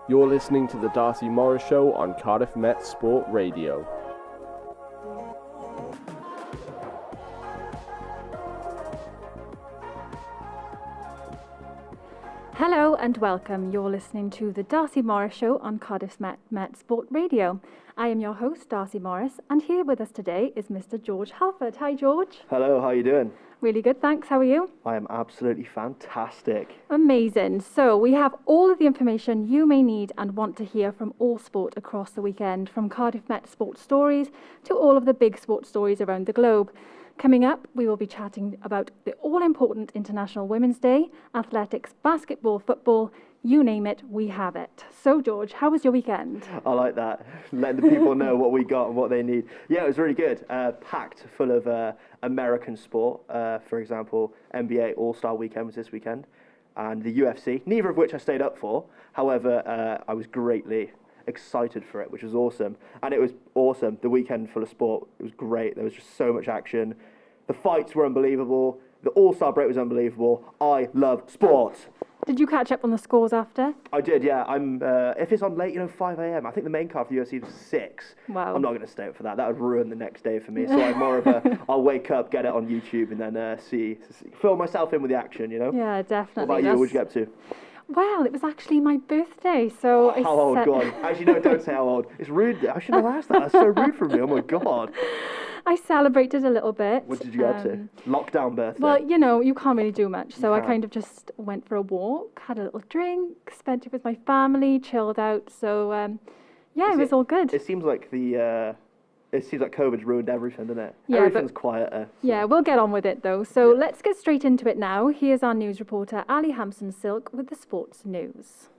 You're listening to the Darcy Morris Show on Cardiff Met Sport Radio. Hello and welcome. You're listening to the Darcy Morris Show on Cardiff Met Sport Radio. I am your host, Darcy Morris, and here with us today is Mr. George Halford. Hi, George. Hello, how are you doing? Really good, thanks. How are you? I am absolutely fantastic. Amazing. So we have all of the information you may need and want to hear from all sport across the weekend, from Cardiff Met Sport stories to all of the big sports stories around the globe. Coming up, we will be chatting about the all-important International Women's Day, athletics, basketball, football, you name it, we have it. So, George, how was your weekend? I like that. Letting the people know what we got and what they need. Yeah, it was really good. Packed full of American sport. For example, NBA All-Star Weekend was this weekend. And the UFC, neither of which I stayed up for. However, I was greatly excited for it, which was awesome. And it was awesome. The weekend full of sport. It was great. There was just so much action. The fights were unbelievable. The All-Star break was unbelievable. I love sport. Did you catch up on the scores after? I did, yeah. I'm if it's on late, 5 a.m. I think the main card for the UFC was 6. Wow. I'm not going to stay up for that. That would ruin the next day for me. So I'm more of a, I'll wake up, get it on YouTube, and then fill myself in with the action, Yeah, definitely. What about you? What did you get up to? Well, it was actually my birthday, so How old? Go on. Actually, no, don't say how old. It's rude. I shouldn't have asked that. That's so rude from me. Oh, my God. I celebrated a little bit. What did you get up to? Lockdown birthday? Well, you can't really do much. So I kind of just went for a walk, had a little drink, spent it with my family, chilled out. So, it was all good. It seems like COVID's ruined everything, doesn't it? Yeah, Everything's quieter. So. Yeah, we'll get on with it, though. So let's get straight into it now. Here's our news reporter, Ali Hampson-Silk, with the sports news.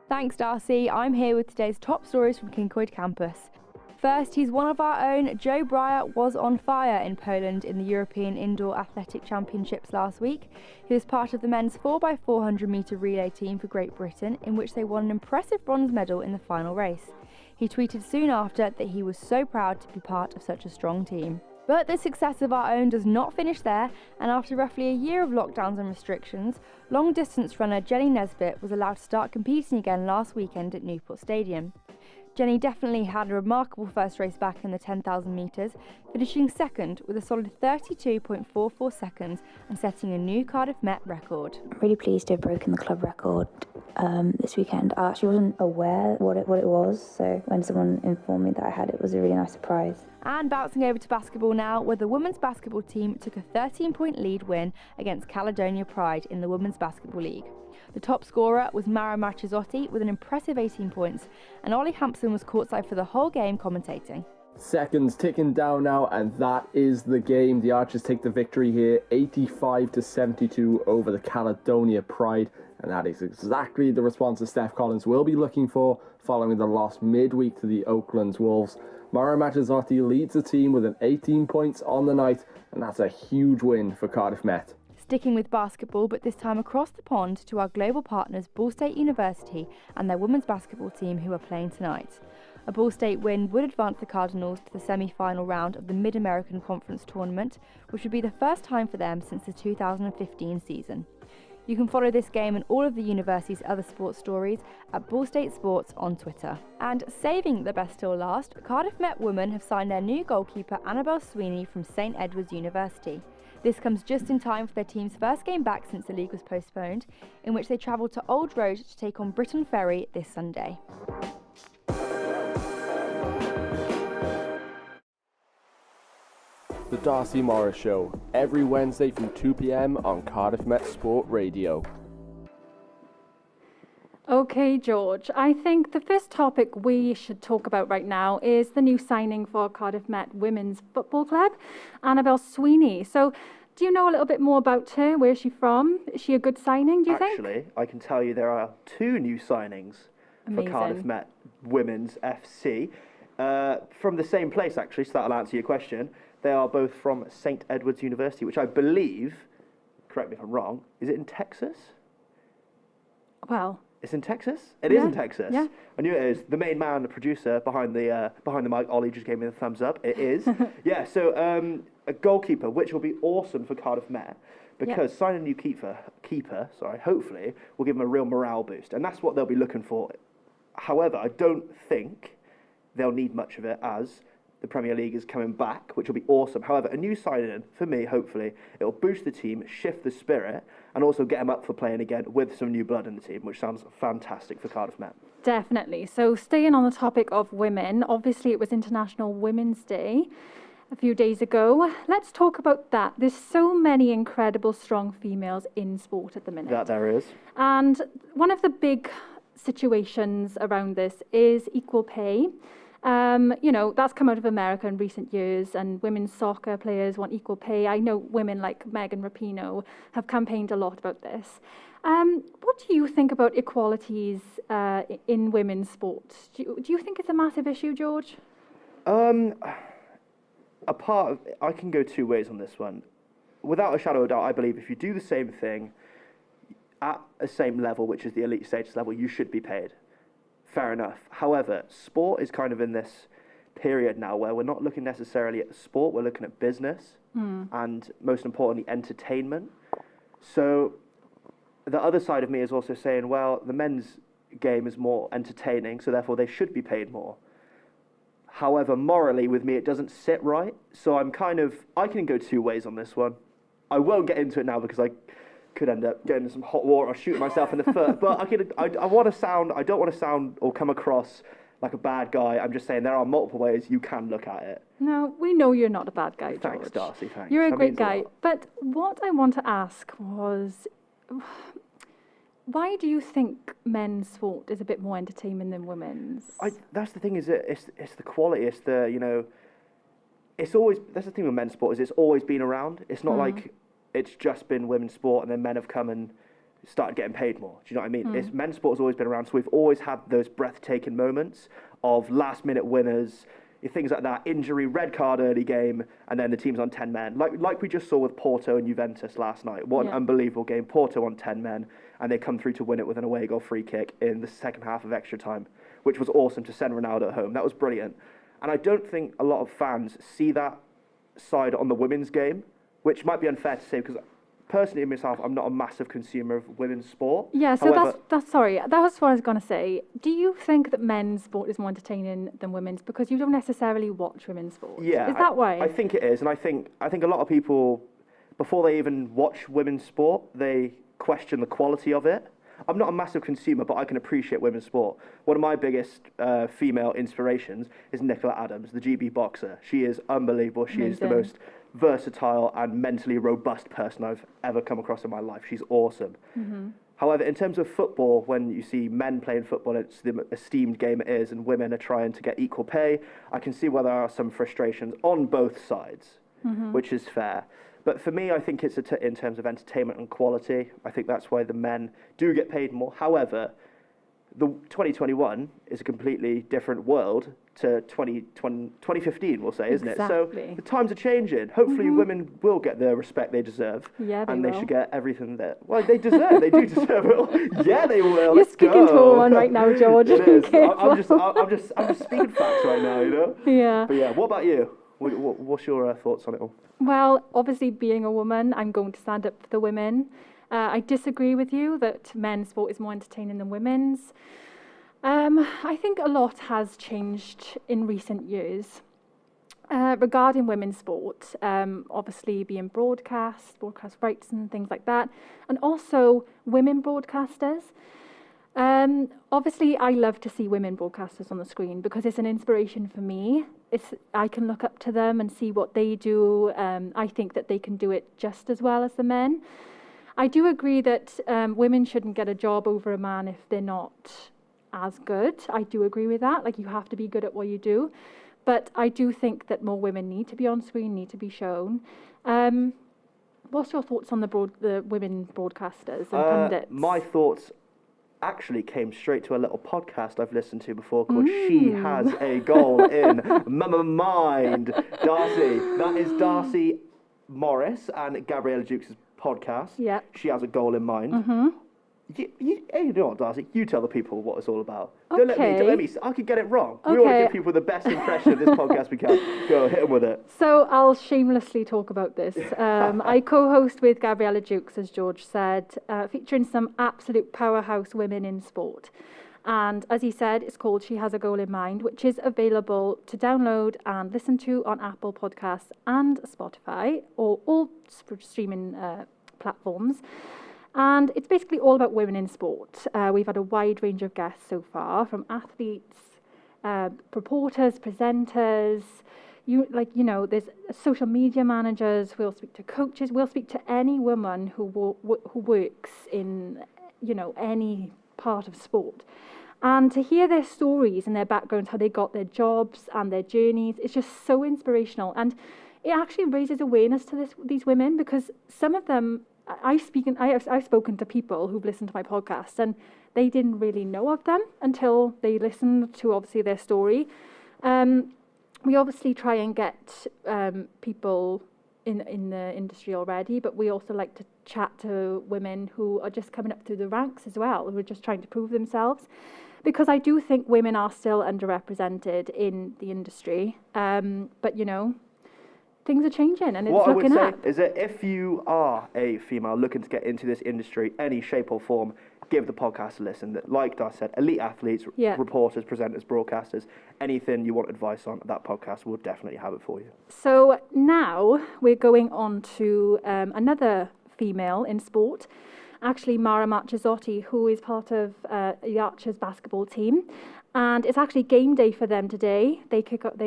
Thanks, Darcy. I'm here with today's top stories from Kincoid campus. First, he's one of our own. Joe Breyer was on fire in Poland in the European Indoor Athletic Championships last week. He was part of the men's 4x400 metre relay team for Great Britain, in which they won an impressive bronze medal in the final race. He tweeted soon after that he was so proud to be part of such a strong team. But the success of our own does not finish there, and after roughly a year of lockdowns and restrictions, long-distance runner Jenny Nesbitt was allowed to start competing again last weekend at Newport Stadium. Jenny definitely had a remarkable first race back in the 10,000 metres, finishing second with a solid 32.44 seconds and setting a new Cardiff Met record. I'm really pleased to have broken the club record this weekend. I actually wasn't aware what it was, so when someone informed me that I had it, was a really nice surprise. And bouncing over to basketball now, where the women's basketball team took a 13-point lead win against Caledonia Pride in the Women's Basketball League. The top scorer was Mara Marchesotti with an impressive 18 points, and Ollie Hampson was courtside for the whole game commentating. Seconds ticking down now, and that is the game. The Archers take the victory here, 85-72 over the Caledonia Pride, and that is exactly the response that Steph Collins will be looking for following the loss midweek to the Oakland Wolves. Mara Marchesotti leads the team with an 18 points on the night, and that's a huge win for Cardiff Met. Sticking with basketball, but this time across the pond to our global partners Ball State University and their women's basketball team who are playing tonight. A Ball State win would advance the Cardinals to the semi-final round of the Mid-American Conference Tournament, which would be the first time for them since the 2015 season. You can follow this game and all of the university's other sports stories at Ball State Sports on Twitter. And saving the best till last, Cardiff Met women have signed their new goalkeeper Annabelle Sweeney from St Edward's University. This comes just in time for their team's first game back since the league was postponed, in which they travelled to Old Road to take on Briton Ferry this Sunday. The Darcy Morris Show, every Wednesday from 2 p.m. on Cardiff Met Sport Radio. Okay, George, I think the first topic we should talk about right now is the new signing for Cardiff Met Women's Football Club, Annabelle Sweeney. So, do you know a little bit more about her? Where is she from? Is she a good signing, do you think? Actually, I can tell you there are 2 new signings for Cardiff Met Women's FC. From the same place, actually, so that'll answer your question. They are both from St Edward's University, which I believe, correct me if I'm wrong, is it in Texas? Well, it's in Texas? It is in Texas. Yeah. I knew it is. The main man, the producer behind the mic, Ollie, just gave me the thumbs up. It is. Yeah, so a goalkeeper, which will be awesome for Cardiff Met, because signing a new keeper, hopefully, will give them a real morale boost. And that's what they'll be looking for. However, I don't think they'll need much of it, as the Premier League is coming back, which will be awesome. However, a new signing, for me, hopefully, it'll boost the team, shift the spirit, and also get them up for playing again with some new blood in the team, which sounds fantastic for Cardiff Met. Definitely. So staying on the topic of women, obviously it was International Women's Day a few days ago. Let's talk about that. There's so many incredible, strong females in sport at the minute. That there is. And one of the big situations around this is equal pay. That's come out of America in recent years, and women's soccer players want equal pay. I know women like Megan Rapinoe have campaigned a lot about this. What do you think about equalities in women's sports? Do you think it's a massive issue, George? I can go two ways on this one. Without a shadow of a doubt, I believe if you do the same thing at a same level, which is the elite status level, you should be paid. Fair enough. However, sport is kind of in this period now where we're not looking necessarily at the sport, we're looking at business and, most importantly, entertainment. So the other side of me is also saying, well, the men's game is more entertaining, so therefore they should be paid more. However, morally with me, it doesn't sit right. So I can go two ways on this one. I won't get into it now because I could end up getting some hot water or shooting myself in the foot. But I don't want to sound or come across like a bad guy. I'm just saying there are multiple ways you can look at it. No, we know you're not a bad guy, George. Thanks, Darcy, thanks. You're a That great means guy. lot. But what I want to ask was, why do you think men's sport is a bit more entertainment than women's? That's the thing, is it's the quality, it's the, it's always, that's the thing with men's sport, is it's always been around. It's not like it's just been women's sport and then men have come and started getting paid more. Do you know what I mean? It's men's sport has always been around, so we've always had those breathtaking moments of last minute winners, things like that, injury, red card early game, and then the team's on 10 men. Like we just saw with Porto and Juventus last night. What an unbelievable game. Porto on 10 men, and they come through to win it with an away goal free kick in the second half of extra time, which was awesome to send Ronaldo at home. That was brilliant. And I don't think a lot of fans see that side on the women's game, which might be unfair to say, because personally myself, I'm not a massive consumer of women's sport. Yeah, so However, that was what I was going to say. Do you think that men's sport is more entertaining than women's because you don't necessarily watch women's sport? Yeah, is that why? I think it is, and I think a lot of people, before they even watch women's sport, they question the quality of it. I'm not a massive consumer, but I can appreciate women's sport. One of my biggest female inspirations is Nicola Adams, the GB boxer. She is unbelievable. She is the most versatile and mentally robust person I've ever come across in my life. She's awesome. However, in terms of football, when you see men playing football, it's the esteemed game it is, and women are trying to get equal pay, I can see where there are some frustrations on both sides, which is fair. But for me, I think it's in terms of entertainment and quality. I think that's why the men do get paid more. However, the 2021 is a completely different world to 2015, we'll say, isn't it? So the times are changing. Hopefully women will get the respect they deserve. Yeah, they and will. they should get everything that, well, they deserve. They do deserve it all. Yeah, they will. You're speaking to a one right now, George. It is. I'm just speaking facts right now, you know? Yeah. But yeah, what about you? What's your thoughts on it all? Well, obviously, being a woman, I'm going to stand up for the women. I disagree with you that men's sport is more entertaining than women's. I think a lot has changed in recent years regarding women's sport, obviously being broadcast rights and things like that, and also women broadcasters. Obviously, I love to see women broadcasters on the screen because it's an inspiration for me. I can look up to them and see what they do. I think that they can do it just as well as the men. I do agree that women shouldn't get a job over a man if they're not as good. I do agree with that. Like, you have to be good at what you do. But I do think that more women need to be on screen, need to be shown. What's your thoughts on the women broadcasters and pundits? My thoughts actually came straight to a little podcast I've listened to before called She Has a Goal in Mama Mind. Darcy. That is Darcy Morris and Gabriella Jukes' podcast. Yeah. She Has a Goal in Mind. You know what, Darcy? You tell the people what it's all about. Don't let me. I could get it wrong. We want to give people the best impression of this podcast we can. Go, hit them with it. So I'll shamelessly talk about this. I co-host with Gabriella Dukes, as George said, featuring some absolute powerhouse women in sport. And as he said, it's called She Has a Goal in Mind, which is available to download and listen to on Apple Podcasts and Spotify, or all streaming platforms. And it's basically all about women in sport. We've had a wide range of guests so far, from athletes, reporters, presenters, there's social media managers. We'll speak to coaches. We'll speak to any woman who works in, any part of sport. And to hear their stories and their backgrounds, how they got their jobs and their journeys, it's just so inspirational. And it actually raises awareness to these women, because some of them, I've spoken to people who've listened to my podcast and they didn't really know of them until they listened to obviously their story. We obviously try and get people in the industry already, but we also like to chat to women who are just coming up through the ranks as well, who are just trying to prove themselves. Because I do think women are still underrepresented in the industry. But, things are changing and it's looking up. What I would say is that if you are a female looking to get into this industry, any shape or form, give the podcast a listen. Like Dar said, elite athletes, reporters, presenters, broadcasters, anything you want advice on, that podcast will definitely have it for you. So now we're going on to another female in sport, actually Mara Marchesotti, who is part of the Archers basketball team. And it's actually game day for them today. They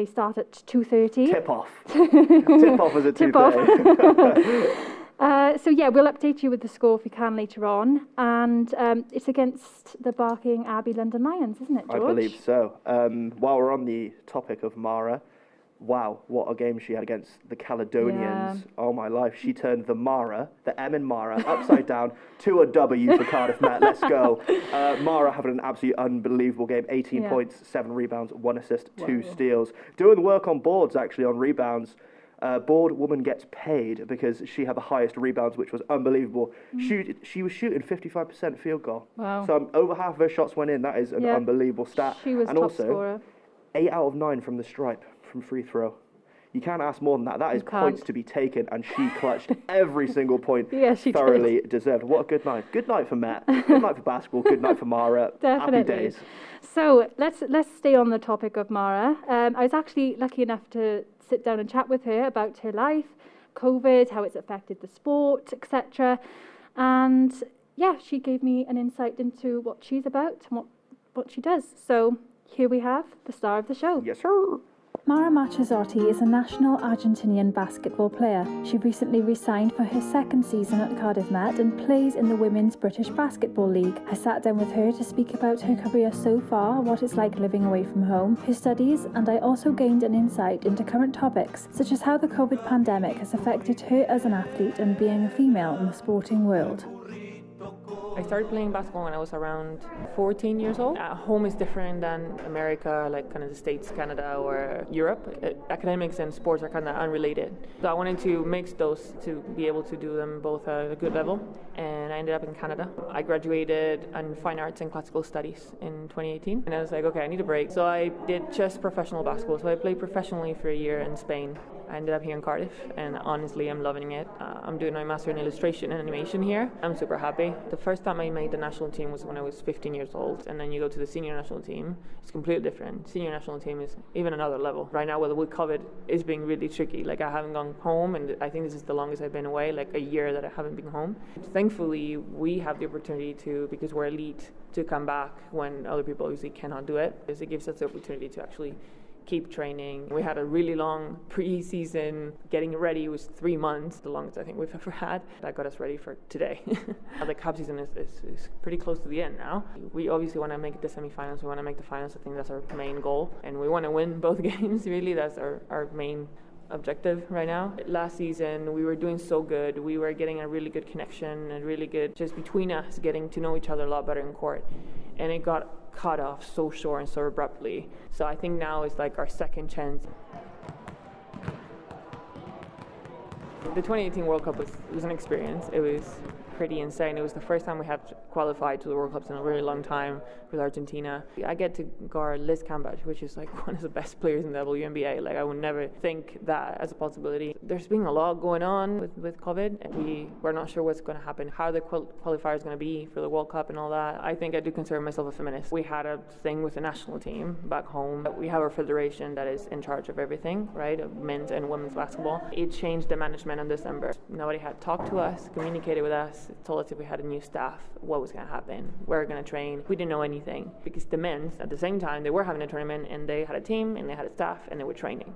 start at 2:30. Tip off. Tip off is at 2:30. So we'll update you with the score if we can later on. And it's against the barking Abbey London Lions, isn't it, George? I believe so. While we're on the topic of Mara, wow, what a game she had against the Caledonians. Yeah. Oh my life. She turned the M in Mara, upside down to a W for Cardiff Met. Let's go. Mara having an absolutely unbelievable game. 18 points, 7 rebounds, 1 assist, 2 steals. Doing the work on boards, actually, on rebounds. Board woman gets paid because she had the highest rebounds, which was unbelievable. She was shooting 55% field goal. Wow. So over half of her shots went in. That is an unbelievable stat. She was top scorer. 8 out of 9 from the stripe. From free throw. You can't ask more than that. That is points to be taken, and she clutched every single point. She thoroughly deserved. What a good night. Good night for Matt. Good night for basketball. Good night for Mara. Definitely. Happy days. So let's stay on the topic of Mara. I was actually lucky enough to sit down and chat with her about her life, COVID, how it's affected the sport, etc. And she gave me an insight into what she's about and what she does. So here we have the star of the show. Yes, sir. Mara Marchesotti is a national Argentinian basketball player. She recently re-signed for her second season at Cardiff Met and plays in the Women's British Basketball League. I sat down with her to speak about her career so far, what it's like living away from home, her studies, and I also gained an insight into current topics, such as how the COVID pandemic has affected her as an athlete and being a female in the sporting world. I started playing basketball when I was around 14 years old. Home is different than America, like kind of the States, Canada, or Europe. Academics and sports are kind of unrelated. So I wanted to mix those to be able to do them both at a good level. And I ended up in Canada. I graduated in Fine Arts and Classical Studies in 2018. And I was like, okay, I need a break. So I did just professional basketball. So I played professionally for a year in Spain. I ended up here in Cardiff, and honestly, I'm loving it. I'm doing my master in illustration and animation here. I'm super happy. The first time I made the national team was when I was 15 years old, and then you go to the senior national team. It's completely different. Senior national team is even another level. Right now, with COVID, it's being really tricky. Like, I haven't gone home, and I think this is the longest I've been away, like a year that I haven't been home. Thankfully, we have the opportunity to, because we're elite, to come back when other people obviously cannot do it, because it gives us the opportunity to actually keep training. We had a really long pre-season. Getting ready was 3 months, the longest I think we've ever had. That got us ready for today. The cup season is pretty close to the end now. We obviously want to make the semifinals. We want to make the finals. I think that's our main goal. And we want to win both games, really. That's our main objective right now. Last season, we were doing so good. We were getting a really good connection and really good just between us, getting to know each other a lot better in court. And it got cut off so short and so abruptly. So I think now is like our second chance. The 2018 World Cup was an experience. It was pretty insane. It was the first time we had qualified to the World Cups in a really long time with Argentina. I get to guard Liz Cambage, which is like one of the best players in the WNBA. Like I would never think that as a possibility. There's been a lot going on with COVID. We're not sure what's going to happen, how the qualifier is going to be for the World Cup and all that. I think I do consider myself a feminist. We had a thing with the national team back home. We have a federation that is in charge of everything, right, of men's and women's basketball. It changed the management in December. Nobody had talked to us, communicated with us, told us if we had a new staff, what was going to happen, where we're going to train. We didn't know anything because the men's, at the same time, they were having a tournament and they had a team and they had a staff and they were training.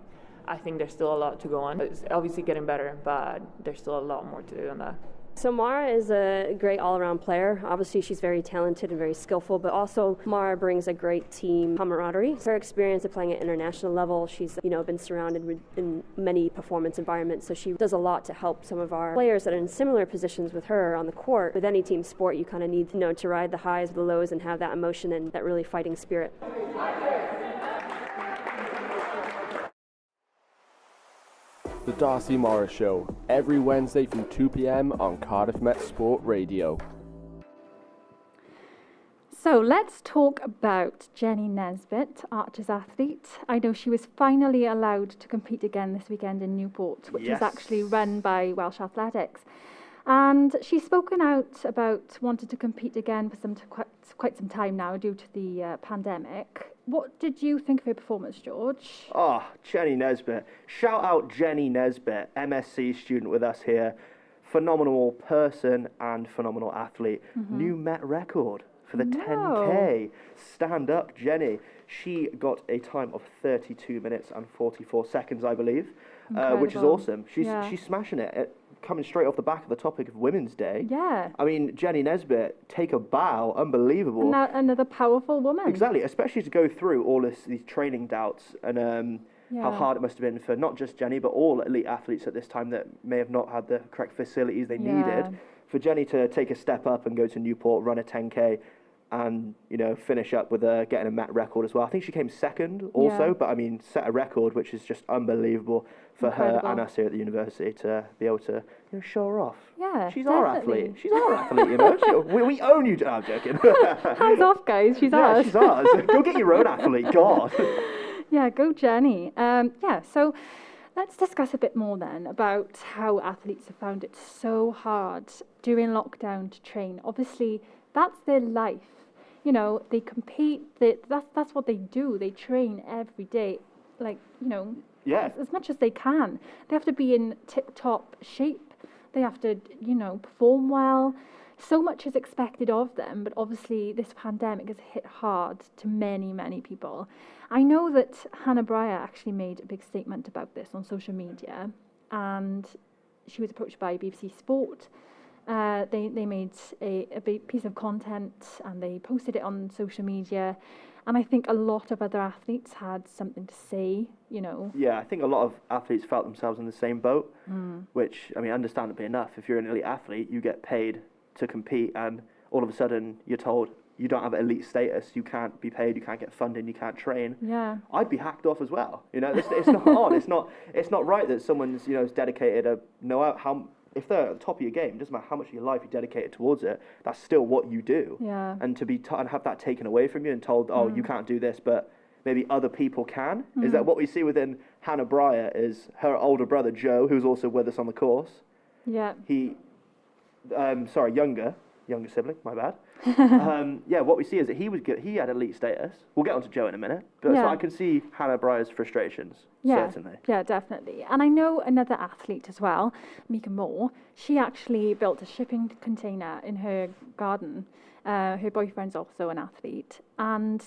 I think there's still a lot to go on. It's obviously getting better, but there's still a lot more to do on that. So Mara is a great all-around player. Obviously, she's very talented and very skillful, but also Mara brings a great team camaraderie. Her experience of playing at international level, she's been surrounded in many performance environments, so she does a lot to help some of our players that are in similar positions with her on the court. With any team sport, you kind of need to ride the highs, the lows, and have that emotion and that really fighting spirit. The Darcy Morris Show, every Wednesday from 2 p.m. on Cardiff Met Sport Radio. So let's talk about Jenny Nesbitt, Archers athlete. I know she was finally allowed to compete again this weekend in Newport, which is actually run by Welsh Athletics. And she's spoken out about wanting to compete again for quite some time now due to the pandemic. What did you think of her performance, George? Oh, Jenny Nesbitt. Shout out Jenny Nesbitt, MSc student with us here. Phenomenal person and phenomenal athlete. New Met record for the 10K. Stand up, Jenny. She got a time of 32 minutes and 44 seconds, I believe, which is awesome. She's smashing it. Coming straight off the back of the topic of Women's Day. Yeah. I mean, Jenny Nesbitt, take a bow, unbelievable. Another powerful woman. Exactly, especially to go through all these training doubts and how hard it must have been for not just Jenny, but all elite athletes at this time that may have not had the correct facilities they needed. For Jenny to take a step up and go to Newport, run a 10K, and finish up with getting a Met record as well. I think she came second also, but I mean set a record which is just unbelievable for her and us here at the university to be able to show her off. Yeah, she's definitely. our athlete. She's our athlete. We own you. I'm joking. Hands off, guys. She's ours. She's ours. Go get your own athlete. God. Yeah, go Jenny. So let's discuss a bit more then about how athletes have found it so hard during lockdown to train. Obviously, that's their life. They compete. That's what they do. They train every day, as much as they can. They have to be in tip-top shape. They have to, perform well. So much is expected of them, but obviously this pandemic has hit hard to many, many people. I know that Hannah Breyer actually made a big statement about this on social media, and she was approached by BBC Sport. They made a big piece of content and they posted it on social media, and I think a lot of other athletes had something to say, Yeah, I think a lot of athletes felt themselves in the same boat, which, I mean, understandably enough, if you're an elite athlete, you get paid to compete, and all of a sudden you're told you don't have elite status, you can't be paid, you can't get funding, you can't train. Yeah, I'd be hacked off as well. It's not on. It's not right that someone's is dedicated if they're at the top of your game, it doesn't matter how much of your life you dedicated towards it, that's still what you do. Yeah. And to be and have that taken away from you and told, you can't do this, but maybe other people can. Is that what we see within Hannah Breyer? Is her older brother Joe, who's also with us on the course? Yeah. Younger sibling, my bad. What we see is that he had elite status. We'll get on to Joe in a minute. But so I can see Hannah Breyer's frustrations, certainly. Yeah, definitely. And I know another athlete as well, Mika Moore. She actually built a shipping container in her garden. Her boyfriend's also an athlete. And,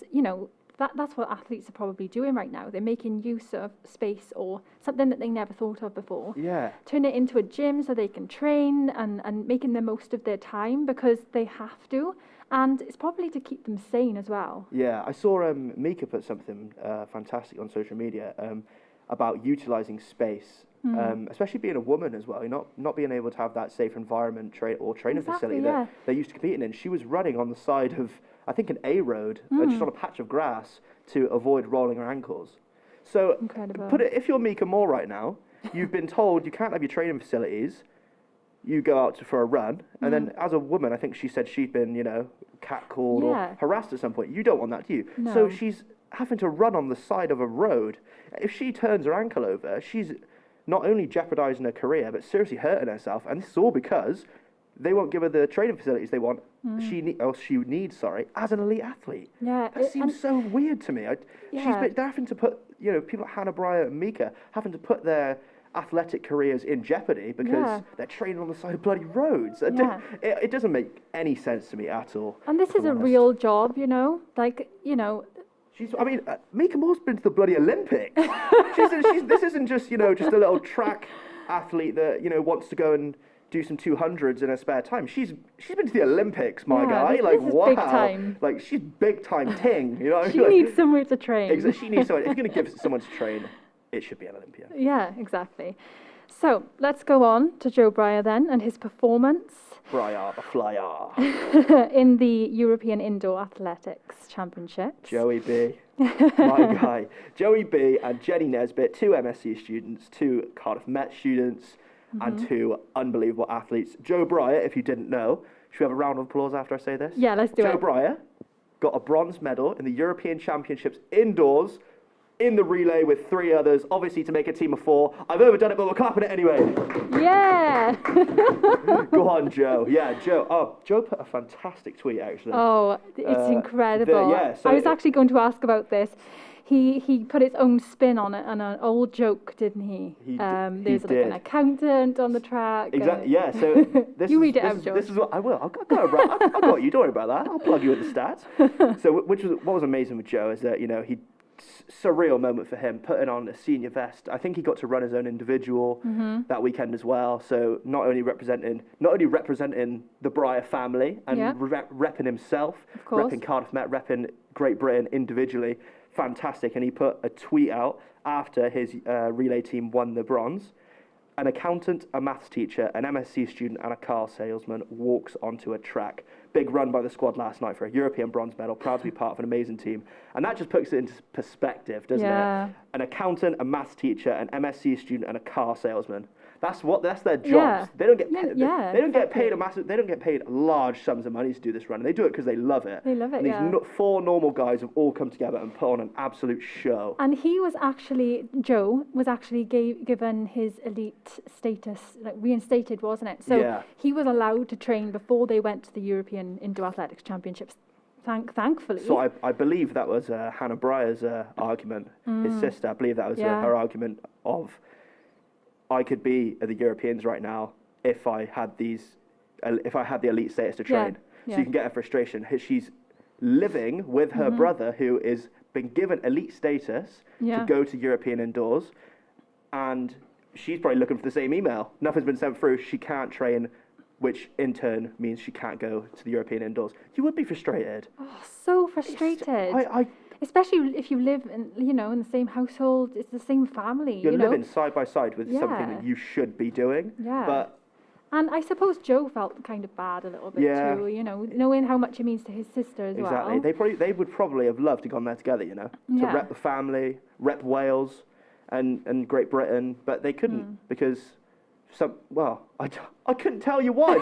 that's what athletes are probably doing right now. They're making use of space or something that they never thought of before. Yeah. Turn it into a gym so they can train and making the most of their time because they have to. And it's probably to keep them sane as well. Yeah, I saw Mika put something fantastic on social media about utilising space, especially being a woman as well. Not being able to have that safe environment training facility that they're used to competing in. She was running on the side of, I think, an A road, just on a patch of grass to avoid rolling her ankles. So, incredible. If you're Mika Moore right now, you've been told you can't have your training facilities. you go out for a run, and then as a woman, I think she said she'd been, you know, catcalled or harassed at some point. You don't want that, do you? No. So she's having to run on the side of a road. If she turns her ankle over, she's not only jeopardising her career, but seriously hurting herself. And this is all because they won't give her the training facilities they want. She needs as an elite athlete. Yeah, That seems so weird to me. They're having to put, you know, people like Hannah Bryer and Mika having to put their athletic careers in jeopardy because they're training on the side of bloody roads. It doesn't make any sense to me at all. And this is a real job, you know, like, you know. Mika Moore's been to the bloody Olympics. This isn't just, you know, just a little track athlete that, you know, wants to go and do some 200s in her spare time. She's been to the Olympics, my guy. This like, is wow. big time. Like, she's big time ting, you know? She needs somewhere to train. She needs someone. If you're going to give someone to train, it should be an Olympian. Yeah, exactly. So let's go on to Joe Bryer then and his performance. Bryer, the flyer. In the European Indoor Athletics Championships. Joey B. My guy. Joey B and Jenny Nesbitt, 2 MSc students, 2 Cardiff Met students, and 2 unbelievable athletes. Joe Bryer, if you didn't know, should we have a round of applause after I say this? Yeah, let's do it. Joe Bryer got a bronze medal in the European Championships indoors in the relay with 3 others, obviously to make a team of 4. I've overdone it, but we're clapping it anyway. Yeah! Go on, Joe. Yeah, Joe. Oh, Joe put a fantastic tweet, actually. Oh, it's incredible. So I was actually going to ask about this. He put his own spin on it, on an old joke, didn't he? There's like an accountant on the track. Exactly. Yeah. So this you read it out, Joe. This is what I will. I've got you. Don't worry about that. I'll plug you with the stats. So, what was amazing with Joe is that, you know, surreal moment for him, putting on a senior vest. I think he got to run his own individual that weekend as well. So not only representing the Bryer family and repping himself, repping Cardiff Met, repping Great Britain individually. Fantastic. And he put a tweet out after his relay team won the bronze. An accountant, a maths teacher, an MSc student and a car salesman walks onto a track. Big run by the squad last night for a European bronze medal. Proud to be part of an amazing team. And that just puts it into perspective, doesn't it? An accountant, a maths teacher, an MSc student and a car salesman. That's their jobs. Yeah. They don't get paid. They don't get paid They don't get paid large sums of money to do this run. And they do it because they love it. They love it. And these 4 normal guys have all come together and put on an absolute show. And Joe was actually given his elite status, like reinstated, wasn't it? So he was allowed to train before they went to the European Indoor Athletics Championships. Thankfully. So I believe that was Hannah Bryer's argument. His sister, I believe that was her argument of, I could be at the Europeans right now if I had the elite status to train. So you can get her frustration. She's living with her brother, who is been given elite status to go to European indoors, and she's probably looking for the same email. Nothing's been sent through. She can't train, which in turn means she can't go to the European indoors. You would be frustrated. Oh, so frustrated. Especially if you live in the same household, it's the same family. You're living side by side with something that you should be doing. Yeah. And I suppose Joe felt kind of bad a little bit too, you know, knowing how much it means to his sister as well. Exactly. They would probably have loved to have gone there together, you know, to rep the family, rep Wales and Great Britain, but they couldn't because I couldn't tell you why.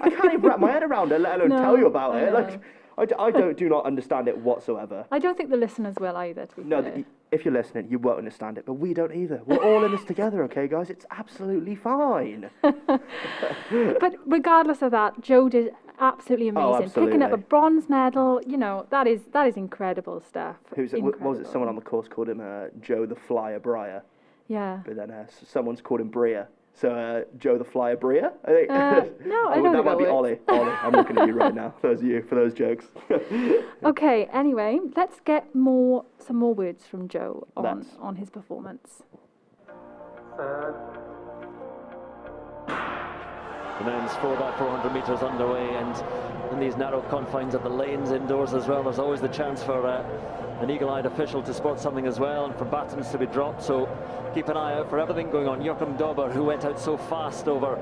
I can't even wrap my head around it, let alone tell you about it. Like, I do not understand it whatsoever. I don't think the listeners will either, to be fair. If you're listening, you won't understand it, but we don't either. We're all in this together, okay, guys? It's absolutely fine. But regardless of that, Joe did absolutely amazing. Absolutely. Picking up a bronze medal, you know, that is incredible stuff. What was it? Someone on the course called him Joe the Flyer Bryer. Yeah. But then someone's called him Breer. So Joe the Flyer Breer, I think. No, I don't think that might be works. Ollie. I'm looking at you right now. For those jokes. Okay. Anyway, let's get some more words from Joe on his performance. The men's 4x400 metres underway, and in these narrow confines of the lanes indoors as well, there's always the chance for an eagle-eyed official to spot something as well, and for batons to be dropped. So keep an eye out for everything going on. Joachim Dober, who went out so fast over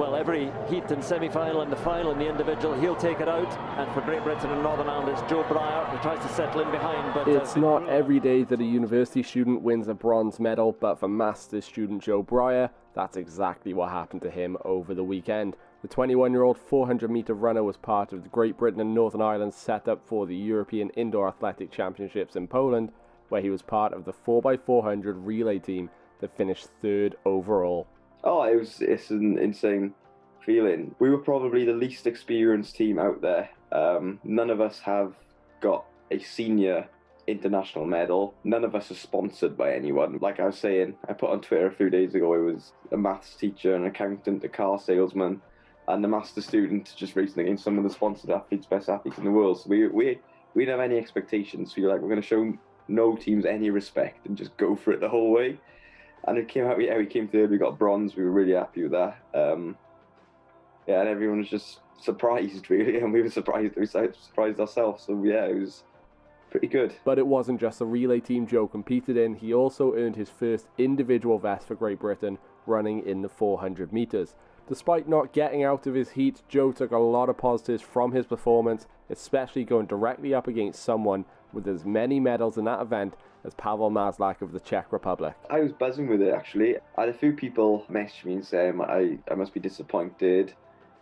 well, every heat and semi-final and the final in the individual, he'll take it out. And for Great Britain and Northern Ireland, it's Joe Breyer who tries to settle in behind. But it's not every day that a university student wins a bronze medal, but for Masters student Joe Breyer, that's exactly what happened to him over the weekend. The 21-year-old 400-metre runner was part of the Great Britain and Northern Ireland set-up for the European Indoor Athletic Championships in Poland, where he was part of the 4x400 relay team that finished third overall. Oh, it's an insane feeling. We were probably the least experienced team out there. None of us have got a senior international medal. None of us are sponsored by anyone. Like I was saying, I put on Twitter a few days ago, it was a maths teacher, an accountant, a car salesman, and a master student just racing against some of the sponsored athletes, best athletes in the world. So we didn't have any expectations. We were like, we're going to show no teams any respect and just go for it the whole way. And it came out, we came third, we got bronze, we were really happy with that. And everyone was just surprised, really, and we were surprised ourselves. So yeah, it was pretty good. But it wasn't just the relay team Joe competed in, he also earned his first individual vest for Great Britain, running in the 400 metres. Despite not getting out of his heat, Joe took a lot of positives from his performance, especially going directly up against someone with as many medals in that event as Pavel Maslak of the Czech Republic. I was buzzing with it, actually. I had a few people message me and say I must be disappointed,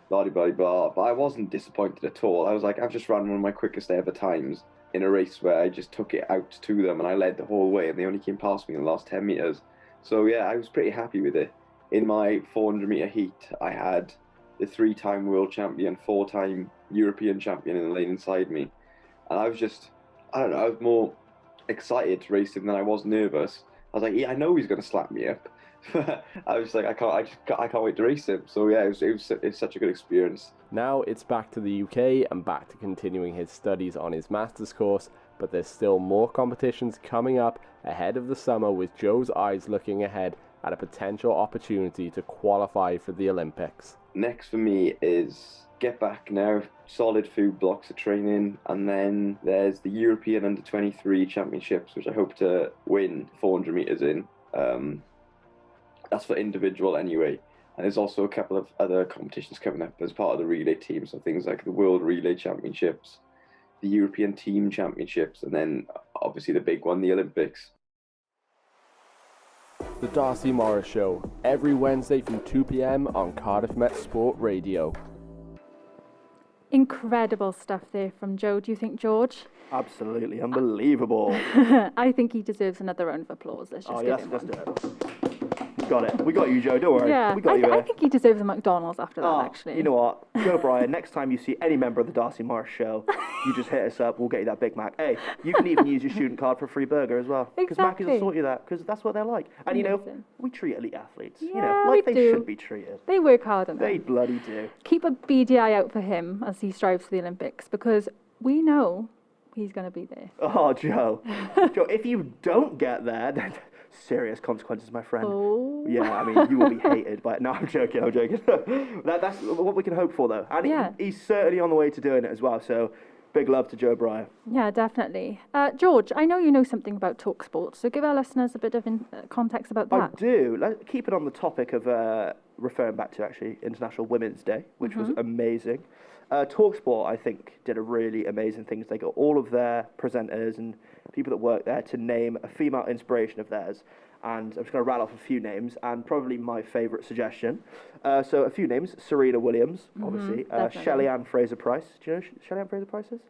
blah, blah, blah, but I wasn't disappointed at all. I was like, I've just run one of my quickest ever times in a race where I just took it out to them and I led the whole way and they only came past me in the last 10 metres. So yeah, I was pretty happy with it. In my 400-metre heat, I had the 3-time world champion, 4-time European champion in the lane inside me. And I was just, I don't know, I was more excited to race him than I was nervous. I was like, yeah, I know he's going to slap me up. I was like, I can't wait to race him. So yeah, it was such a good experience. Now it's back to the UK and back to continuing his studies on his master's course, but there's still more competitions coming up ahead of the summer, with Joe's eyes looking ahead at a potential opportunity to qualify for the Olympics. Next for me is get back now, solid few blocks of training, and then there's the European Under-23 Championships, which I hope to win 400 metres in. That's for individual anyway. And there's also a couple of other competitions coming up as part of the relay team, so things like the World Relay Championships, the European Team Championships, and then obviously the big one, the Olympics. The Darcy Morris Show, every Wednesday from 2 p.m. on Cardiff Met Sport Radio. Incredible stuff there from Joe, do you think, George? Absolutely unbelievable. I think he deserves another round of applause. Let's just give him let's one. do it. Got it. We got you, Joe. Don't worry. Yeah, we got you. I think he deserves a McDonald's after that, actually. You know what? Joe Bryan, next time you see any member of the Darcy Morris Show, you just hit us up. We'll get you that Big Mac. Hey, you can even use your student card for a free burger as well. Because Mac will sort you that, because that's what they're like. And, you know, we treat elite athletes, you know, like they should be treated. They work hard on it. They bloody do. Keep a beady eye out for him as he strives for the Olympics, because we know he's going to be there. Oh, Joe. Joe, if you don't get there, then serious consequences, my friend. Oh. Yeah, I mean, you will be hated by it. No, I'm joking. That's what we can hope for, though. And he's certainly on the way to doing it as well, so big love to Joe Breyer. Yeah, definitely. George, I know you know something about TalkSport, so give our listeners a bit of context about that. I do. Let's keep it on the topic of referring back to, actually, International Women's Day, which was amazing. TalkSport, I think, did a really amazing thing. They got all of their presenters and people that work there to name a female inspiration of theirs. And I'm just going to rattle off a few names, and probably my favourite suggestion. So a few names: Serena Williams, obviously. Shelly-Ann Fraser-Price. Do you know who Shelly-Ann Fraser-Price is?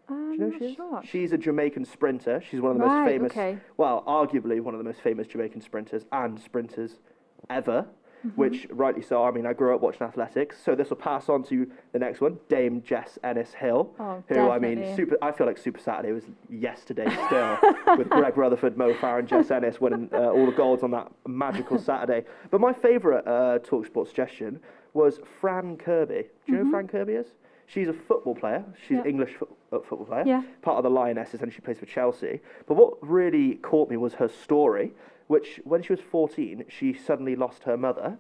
Do you know who she is? Sure. She's a Jamaican sprinter. She's one of the most famous, well, arguably one of the most famous Jamaican sprinters and sprinters ever. Which, rightly so, I mean, I grew up watching athletics, so this will pass on to the next one, Dame Jess Ennis-Hill, who, definitely. I mean, I feel like Super Saturday was yesterday still, with Greg Rutherford, Mo Farah and Jess Ennis winning all the golds on that magical Saturday. But my favourite TalkSport suggestion was Fran Kirby. Do you know who Fran Kirby is? She's a football player. She's an English football player, part of the Lionesses, and she plays for Chelsea. But what really caught me was her story, which, when she was 14, she suddenly lost her mother,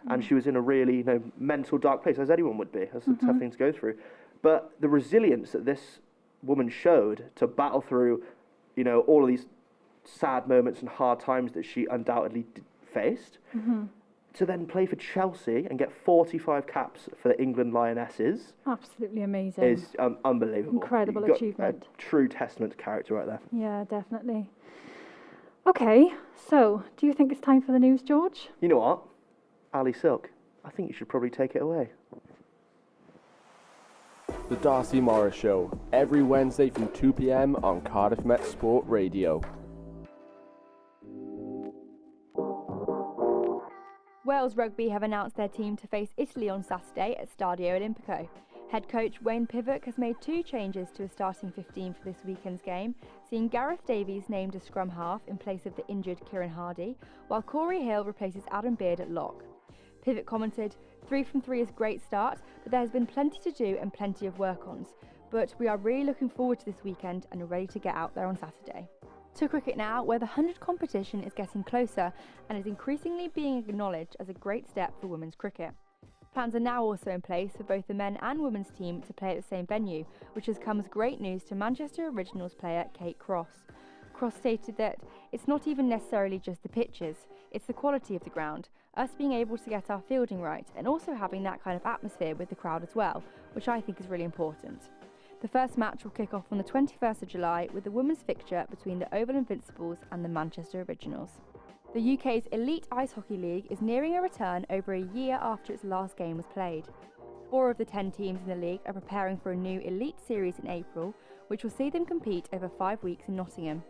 and she was in a really, mental dark place, as anyone would be. That's a tough thing to go through. But the resilience that this woman showed to battle through, all of these sad moments and hard times that she undoubtedly faced, to then play for Chelsea and get 45 caps for the England Lionesses Absolutely amazing. is unbelievable. Incredible You've got achievement. A true testament to character right there. Yeah, definitely. Okay, so do you think it's time for the news, George? You know what? Ali Silk, I think you should probably take it away. The Darcy Morris Show, every Wednesday from 2 p.m. on Cardiff Met Sport Radio. Wales Rugby have announced their team to face Italy on Saturday at Stadio Olimpico. Head coach Wayne Pivot has made 2 changes to his starting 15 for this weekend's game, seeing Gareth Davies named as scrum half in place of the injured Kieran Hardy, while Corey Hill replaces Adam Beard at lock. Pivot commented, 3 from 3 is a great start, but there has been plenty to do and plenty of work-ons. But we are really looking forward to this weekend and are ready to get out there on Saturday. To cricket now, where the 100 competition is getting closer and is increasingly being acknowledged as a great step for women's cricket. Plans are now also in place for both the men and women's team to play at the same venue, which has come as great news to Manchester Originals player Kate Cross. Cross stated that it's not even necessarily just the pitches, it's the quality of the ground, us being able to get our fielding right and also having that kind of atmosphere with the crowd as well, which I think is really important. The first match will kick off on the 21st of July with the women's fixture between the Oval Invincibles and the Manchester Originals. The UK's Elite Ice Hockey League is nearing a return over a year after its last game was played. 4 of the 10 teams in the league are preparing for a new Elite Series in April, which will see them compete over 5 weeks in Nottingham.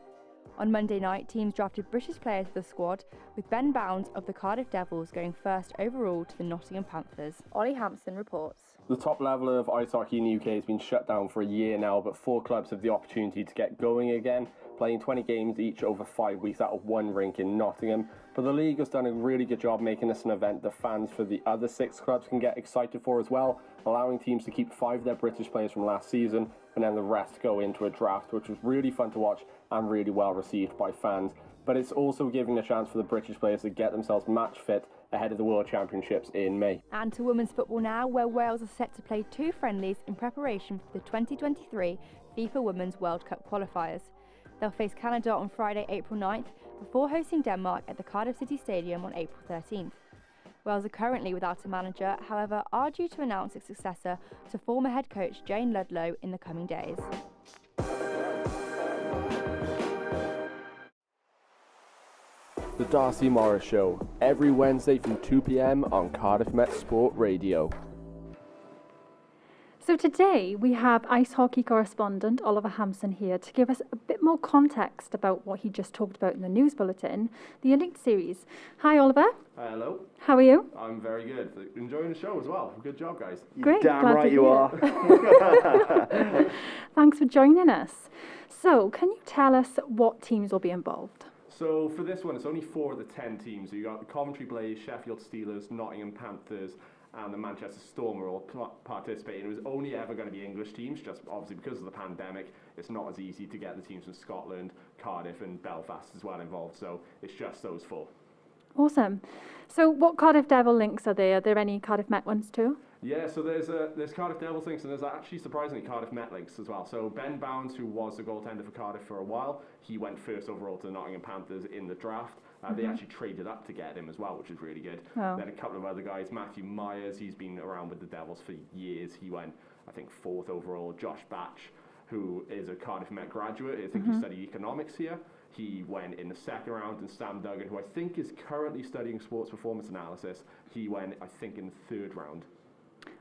On Monday night, teams drafted British players to the squad, with Ben Bounds of the Cardiff Devils going first overall to the Nottingham Panthers. Ollie Hampson reports. The top level of ice hockey in the UK has been shut down for a year now, but 4 clubs have the opportunity to get going again, playing 20 games each over 5 weeks at one rink in Nottingham. But the league has done a really good job making this an event the fans for the other 6 clubs can get excited for as well, allowing teams to keep 5 of their British players from last season and then the rest go into a draft, which was really fun to watch and really well received by fans. But it's also giving a chance for the British players to get themselves match fit ahead of the World Championships in May. And to women's football now, where Wales are set to play 2 friendlies in preparation for the 2023 FIFA Women's World Cup qualifiers. They'll face Canada on Friday, April 9th, before hosting Denmark at the Cardiff City Stadium on April 13th. Wales are currently without a manager, however, are due to announce its successor to former head coach Jane Ludlow in the coming days. The Darcy Morris Show, every Wednesday from 2 p.m. on Cardiff Met Sport Radio. So today we have ice hockey correspondent Oliver Hampson here to give us a bit more context about what he just talked about in the news bulletin, the Elite Series. Hi Oliver. Hello. How are you? I'm very good. Enjoying the show as well. Good job, guys. Great. Damn glad right to you hear are. Thanks for joining us. So, can you tell us what teams will be involved? So for this one, it's only 4 of the 10 teams. So you got the Coventry Blaze, Sheffield Steelers, Nottingham Panthers, and the Manchester Storm are all participating. It was only ever going to be English teams, just obviously because of the pandemic. It's not as easy to get the teams from Scotland, Cardiff, and Belfast as well involved. So it's just those 4. Awesome. So, what Cardiff Devil links are there? Are there any Cardiff Met ones too? Yeah, so there's Cardiff Devils links, and there's actually surprisingly Cardiff Met links as well. So Ben Bounds, who was the goaltender for Cardiff for a while, he went first overall to the Nottingham Panthers in the draft. They actually traded up to get him as well, which is really good. Oh. Then a couple of other guys, Matthew Myers, he's been around with the Devils for years. He went, I think, 4th overall. Josh Batch, who is a Cardiff Met graduate, I think he studied economics here. He went in the 2nd round, and Sam Duggan, who I think is currently studying sports performance analysis, he went, I think, in the 3rd round.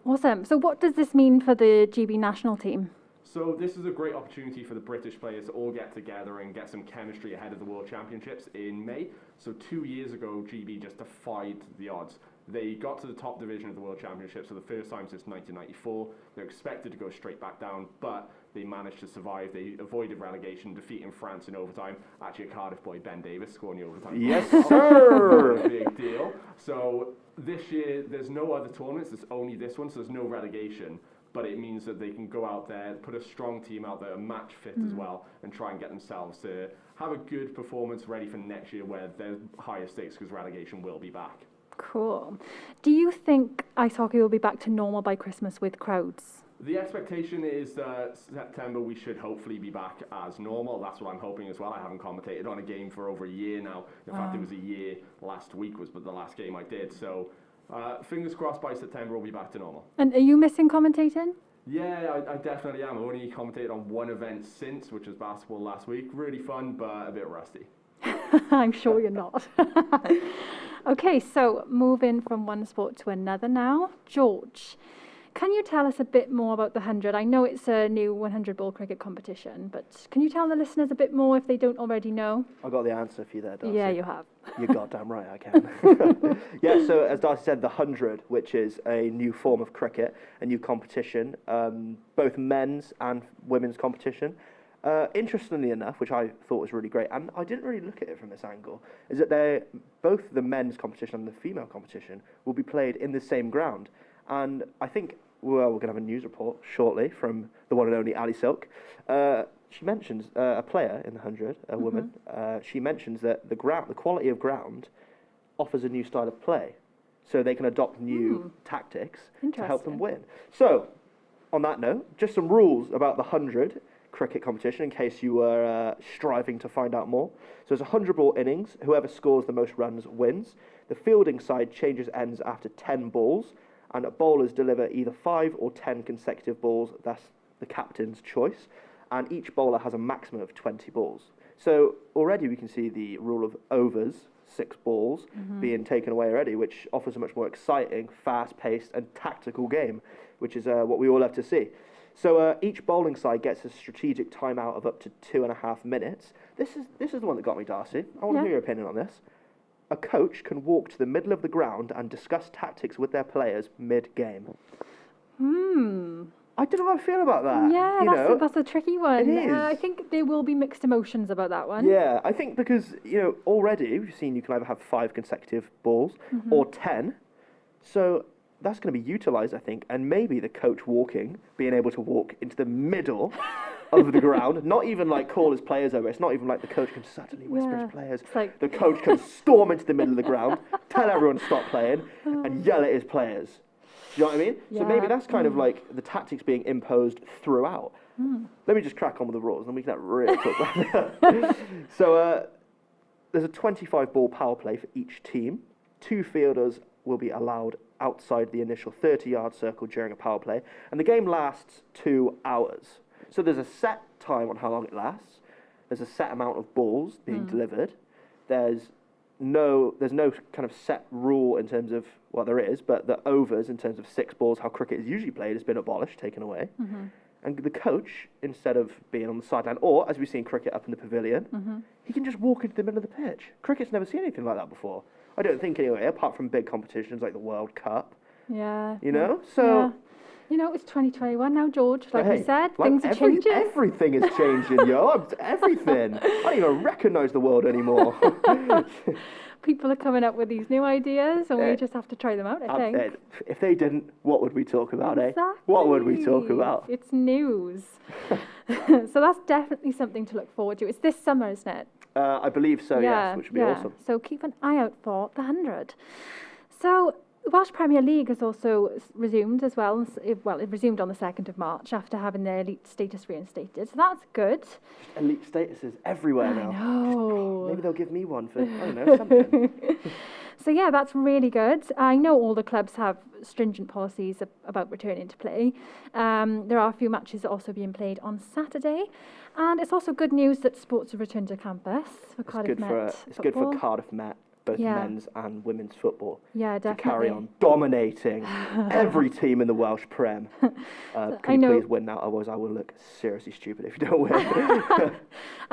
Awesome. So, what does this mean for the GB national team? So this is a great opportunity for the British players to all get together and get some chemistry ahead of the World Championships in May. So 2 years ago, GB just defied the odds. They got to the top division of the World Championships for the first time since 1994. They're expected to go straight back down, but they managed to survive. They avoided relegation, defeating France in overtime. Actually, a Cardiff boy, Ben Davis, scoring the overtime. Yes, sir! Big deal. So this year, there's no other tournaments. There's only this one, so there's no relegation. But it means that they can go out there, put a strong team out there, match fit as well, and try and get themselves to have a good performance ready for next year where there's higher stakes because relegation will be back. Cool. Do you think ice hockey will be back to normal by Christmas with crowds? The expectation is that September we should hopefully be back as normal. That's what I'm hoping as well. I haven't commentated on a game for over a year now. In fact, it was a year last week was the last game I did. So fingers crossed by September we'll be back to normal. And are you missing commentating? Yeah, I definitely am. I've only commentated on one event since, which was basketball last week. Really fun, but a bit rusty. I'm sure you're not. Okay, so moving from one sport to another now. George, can you tell us a bit more about the 100? I know it's a new 100 ball cricket competition, but can you tell the listeners a bit more if they don't already know? I got the answer for you there, Darcy. Yeah, you have. You're goddamn right, I can. Yeah, so as Darcy said, the 100, which is a new form of cricket, a new competition, both men's and women's competition. Interestingly enough, which I thought was really great, and I didn't really look at it from this angle, is that both the men's competition and the female competition will be played in the same ground. And I think, well, we're going to have a news report shortly from the one and only Ali Silk. She mentions a player in the 100, a woman. She mentions that the quality of ground offers a new style of play, so they can adopt new tactics to help them win. So, on that note, just some rules about the 100 cricket competition in case you were striving to find out more. So it's a 100-ball innings. Whoever scores the most runs wins. The fielding side changes ends after 10 balls, and bowlers deliver either 5 or 10 consecutive balls. That's the captain's choice. And each bowler has a maximum of 20 balls. So already we can see the rule of overs, 6 balls, being taken away already, which offers a much more exciting, fast-paced and tactical game, which is what we all love to see. So each bowling side gets a strategic timeout of up to 2.5 minutes. This is the one that got me, Darcy. I want to hear your opinion on this. A coach can walk to the middle of the ground and discuss tactics with their players mid-game. I don't know how I feel about that. Yeah, that's a tricky one. It is. I think there will be mixed emotions about that one. Yeah, I think because, already we've seen you can either have 5 consecutive balls or 10. So that's going to be utilised, I think, and maybe the coach being able to walk into the middle of the ground, not even like call his players over. It's not even like the coach can suddenly whisper his players. Like... The coach can storm into the middle of the ground, tell everyone to stop playing, and yell at his players. Do you know what I mean? Yeah. So maybe that's kind of like the tactics being imposed throughout. Let me just crack on with the rules, and we can really talk about that. So there's a 25-ball power play for each team. 2 fielders will be allowed outside the initial 30-yard circle during a power play, and the game lasts 2 hours. So there's a set time on how long it lasts. There's a set amount of balls being delivered. There's no kind of set rule in terms of, well, there is, but the overs in terms of 6 balls, how cricket is usually played, has been abolished, taken away. And the coach, instead of being on the sideline, or as we see in cricket up in the pavilion, he can just walk into the middle of the pitch. Cricket's never seen anything like that before. I don't think anyway, apart from big competitions like the World Cup. Yeah. So... Yeah. It's 2021 now, George. Like we said, like things are changing. Everything is changing, everything. I don't even recognise the world anymore. People are coming up with these new ideas, and we just have to try them out, I think. If they didn't, what would we talk about, Exactly. What would we talk about? It's news. So that's definitely something to look forward to. It's this summer, isn't it? I believe so, yes, which would be awesome. So keep an eye out for the 100. So the Welsh Premier League has also resumed as well. Well, it resumed on the 2nd of March after having their elite status reinstated. So that's good. Elite statuses everywhere now. I know. Maybe they'll give me one for, I don't know, something. So yeah, that's really good. I know all the clubs have stringent policies about returning to play. There are a few matches also being played on Saturday. And it's also good news that sports have returned to campus for Cardiff Met football. It's good for Cardiff Met, both men's and women's football. Yeah, definitely. To carry on dominating every team in the Welsh Prem. Can you please win now? Otherwise I will look seriously stupid if you don't win.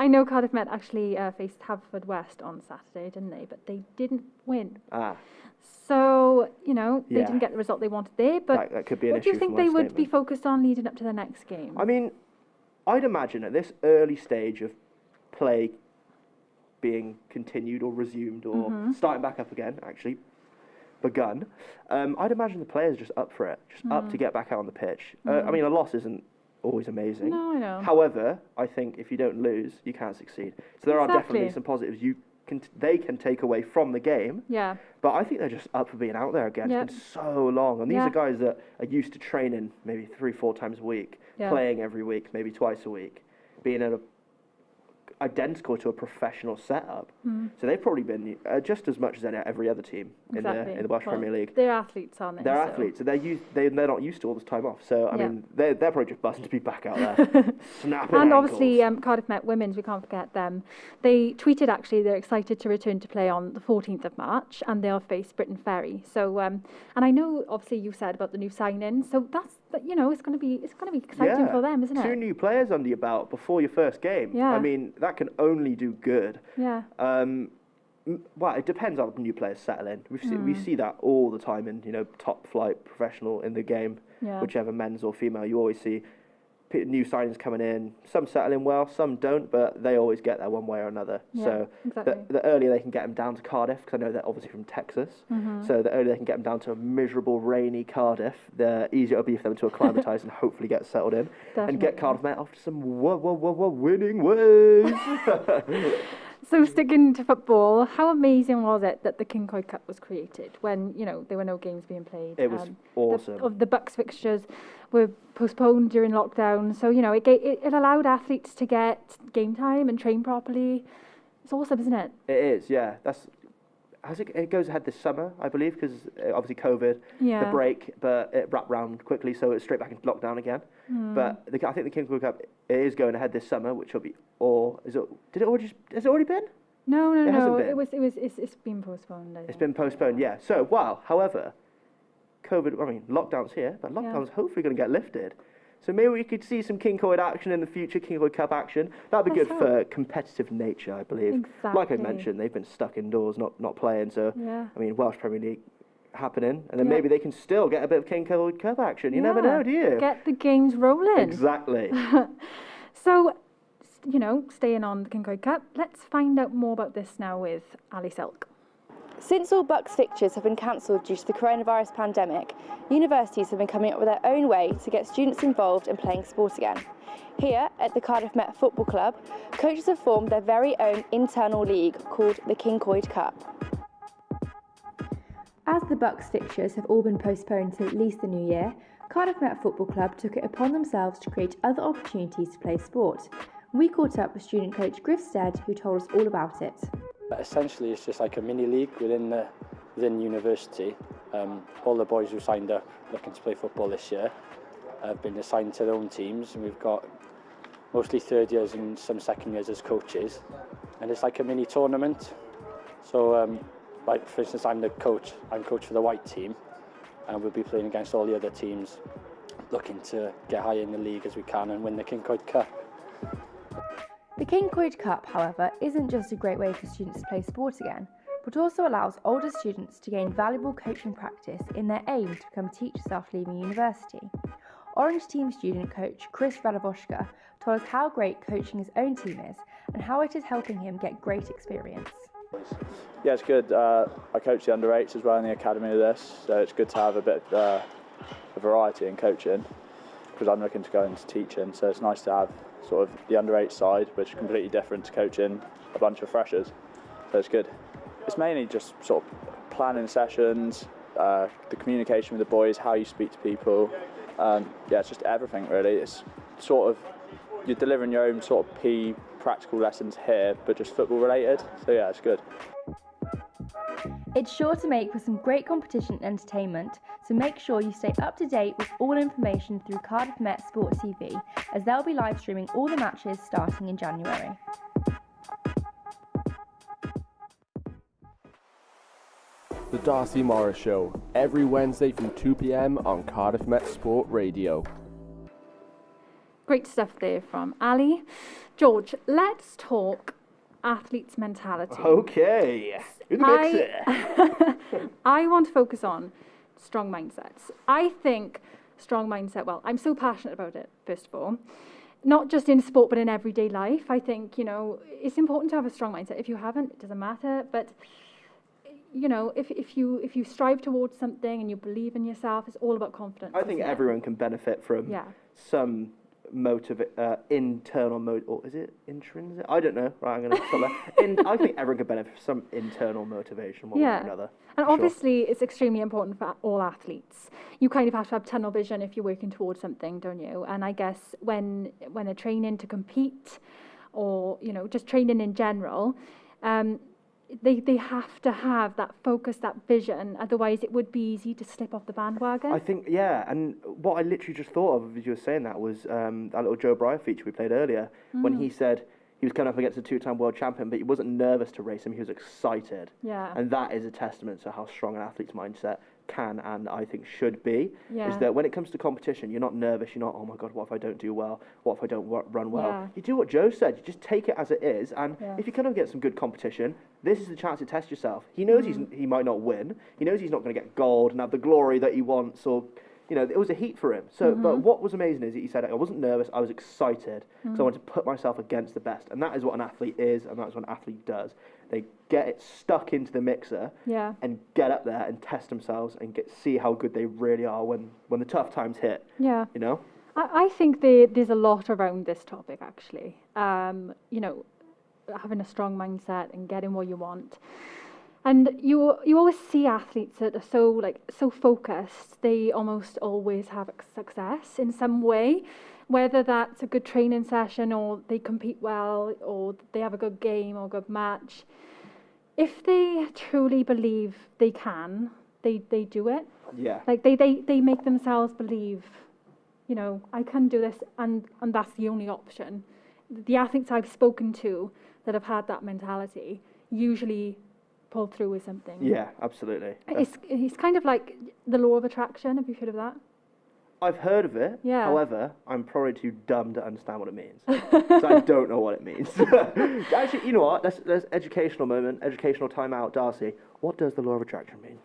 I know Cardiff Met actually faced Haverfordwest on Saturday, didn't they? But they didn't win. So, they didn't get the result they wanted there. But that could be an what do you think they would be focused on leading up to the next game? I mean, I'd imagine at this early stage of play being continued or resumed or starting back up again, actually begun, I'd imagine the players are just up for it, just up to get back out on the pitch. I mean, a loss isn't always amazing. No, I know. However, I think if you don't lose, you can't succeed. So there are definitely some positives. You they can take away from the game. Yeah. But I think they're just up for being out there again. It's been so long. And these are guys that are used to training maybe 3-4 times a week, playing every week, maybe twice a week, being identical to a professional setup. So they've probably been just as much as every other team in the Welsh Premier League. They're athletes, aren't they? They're athletes, so they're not used to all this time off. So I mean, they're probably just buzzing to be back out there, snapping And ankles. obviously, Cardiff Met Women's, we can't forget them. They tweeted actually they're excited to return to play on the 14th of March, and they'll face Britain Ferry. So, and I know obviously you said about the new signing, so that's it's going to be exciting for them, isn't it? 2 new players under your belt before your first game. Yeah. I mean, that can only do good. Yeah. Well, it depends how the new players settle in. We see that all the time in top flight professional in the game, whichever men's or female. You always see new signings coming in. Some settle in well, some don't, but they always get there one way or another. Yeah, so exactly. the earlier they can get them down to Cardiff, because I know they're obviously from Texas, so the earlier they can get them down to a miserable, rainy Cardiff, the easier it'll be for them to acclimatise and hopefully get settled in and get Cardiff Met off to some winning ways. So sticking to football, how amazing was it that the Kincoid Cup was created when there were no games being played? It was awesome. The Bucks fixtures were postponed during lockdown, so it allowed athletes to get game time and train properly. It's awesome, isn't it? It is, yeah. It goes ahead this summer, I believe, because obviously COVID, the break, but it wrapped round quickly, so it's straight back into lockdown again. But I think the Kincoid Cup is going ahead this summer, which will be. Or has it already been? No. Hasn't been. It's been postponed. It's been postponed, yeah. So however, lockdown's here, but lockdown's hopefully going to get lifted. So maybe we could see some Kincoid action in the future, Kincoid Cup action. That'd be good for competitive nature, I believe. Exactly. Like I mentioned, they've been stuck indoors, not playing. So I mean, Welsh Premier League happening, and then maybe they can still get a bit of Kincoid Cup action. You never know, do you? Get the games rolling. Exactly. So, staying on the Kincoid Cup, let's find out more about this now with Ali Silk. Since all Bucks fixtures have been cancelled due to the coronavirus pandemic, universities have been coming up with their own way to get students involved in playing sport again. Here at the Cardiff Met Football Club, coaches have formed their very own internal league called the Kincoid Cup. As the Bucks fixtures have all been postponed to at least the new year, Cardiff Met Football Club took it upon themselves to create other opportunities to play sport. We caught up with student coach Griff Stead, who told us all about it. Essentially, it's just like a mini league within university. All the boys who signed up looking to play football this year have been assigned to their own teams, and we've got mostly third years and some second years as coaches. And it's like a mini tournament. So, like for instance, I'm coach for the white team, and we'll be playing against all the other teams, looking to get higher in the league as we can and win the Kincoid Cup. The Kincoid Cup, however, isn't just a great way for students to play sport again, but also allows older students to gain valuable coaching practice in their aim to become teachers after leaving university. Orange team student coach Chris Radavoshka told us how great coaching his own team is and how it is helping him get great experience. Yeah, it's good. I coach the under 8s as well in the academy of this, so it's good to have a bit of a variety in coaching, because I'm looking to go into teaching, so it's nice to have sort of the under 8 side, which is completely different to coaching a bunch of freshers, so it's good. It's mainly just sort of planning sessions, the communication with the boys, how you speak to people. It's just everything really. It's sort of, you're delivering your own sort of practical lessons here, but just football related, so yeah, it's good. It's sure to make for some great competition and entertainment, so make sure you stay up to date with all information through Cardiff Met Sport TV, as they'll be live streaming all the matches starting in January. The Darcy Morris Show, every Wednesday from 2 p.m. on Cardiff Met Sport Radio. Great stuff there from Ali. George, let's talk athletes' mentality. Okay. In the mixer. I want to focus on strong mindsets. I think strong mindset, I'm so passionate about it, first of all. Not just in sport, but in everyday life. I think, it's important to have a strong mindset. If you haven't, it doesn't matter. But, if you strive towards something and you believe in yourself, it's all about confidence. I think everyone can benefit from some internal or is it intrinsic? I don't know. Right, I'm going to stop there. I think everyone could benefit from some internal motivation one way or another. And obviously it's extremely important for all athletes. You kind of have to have tunnel vision if you're working towards something, don't you? And I guess when they're training to compete, or just training in general, they have to have that focus, that vision. Otherwise, it would be easy to slip off the bandwagon. I think, and what I literally just thought of as you were saying that was that little Joe Bryan feature we played earlier, when he said he was coming up against a 2-time world champion, but he wasn't nervous to race him, he was excited. Yeah. And that is a testament to how strong an athlete's mindset can and I think should be, Yeah. is that when it comes to competition, you're not nervous, you're not, oh my God, what if I don't do well? What if I don't run well? Yeah. You do what Joe said, you just take it as it is, and if you kind of get some good competition, this is the chance to test yourself. He knows he might not win, he knows he's not going to get gold and have the glory that he wants, or it was a heat for him. So, but what was amazing is that he said, I wasn't nervous, I was excited, because I wanted to put myself against the best, and that is what an athlete is, and that's what an athlete does. They get it stuck into the mixer and get up there and test themselves and see how good they really are when the tough times hit. Yeah. I think there's a lot around this topic, actually. Having a strong mindset and getting what you want. And you always see athletes that are so focused, they almost always have success in some way, whether that's a good training session or they compete well or they have a good game or a good match. If they truly believe they can, they do it. Yeah. Like they make themselves believe, I can do this, and that's the only option. The athletes I've spoken to that have had that mentality usually pull through with something. Yeah, absolutely. It's kind of like the law of attraction. Have you heard of that? I've heard of it. Yeah. However, I'm probably too dumb to understand what it means. So I don't know what it means. Actually, you know what? Let's educational moment, educational timeout. Darcy, what does the law of attraction mean?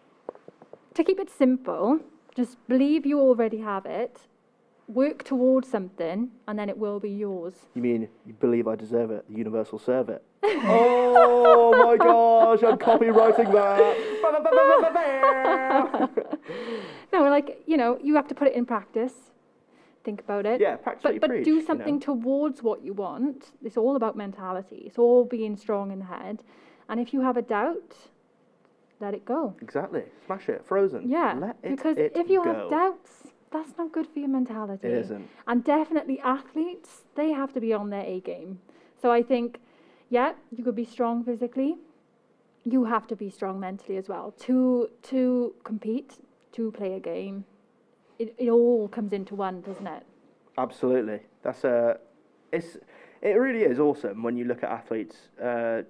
To keep it simple, just believe you already have it, work towards something, and then it will be yours. You mean you believe I deserve it? The universe will serve it. Oh my gosh, I'm copywriting that. No, you have to put it in practice. Think about it. Yeah, practice what you but preach, do something towards what you want. It's all about mentality. It's all being strong in the head. And if you have a doubt, let it go. Exactly. Smash it. Frozen. Yeah. Because if you have doubts, that's not good for your mentality. It isn't. And definitely athletes, they have to be on their A game. So I think, you could be strong physically. You have to be strong mentally as well. To compete, to play a game, it all comes into one, doesn't it? Absolutely. It really is awesome when you look at athletes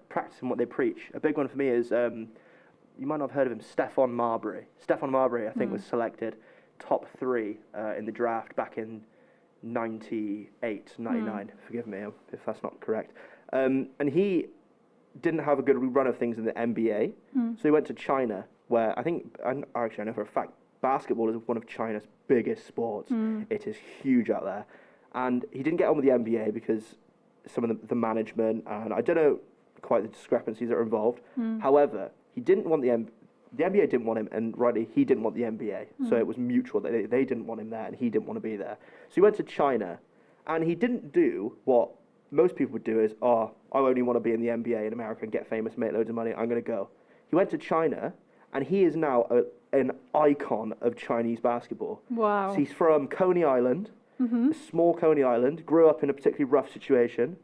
practicing what they preach. A big one for me is, you might not have heard of him, Stefan Marbury. Stefan Marbury, I think, was selected top 3 in the draft back in 98, 99. Forgive me if that's not correct. And he didn't have a good run of things in the NBA, so he went to China, where I know for a fact, basketball is one of China's biggest sports. It is huge out there. And he didn't get on with the NBA because some of the management, and I don't know quite the discrepancies that are involved. However, he didn't want the NBA didn't want him, and rightly, he didn't want the NBA. So it was mutual. They didn't want him there, and he didn't want to be there. So he went to China, and he didn't do what most people would do is, I only want to be in the NBA in America and get famous, make loads of money, I'm going to go. He went to China, and he is now an icon of Chinese basketball. Wow. So he's from Coney Island, a small Coney Island, grew up in a particularly rough situation,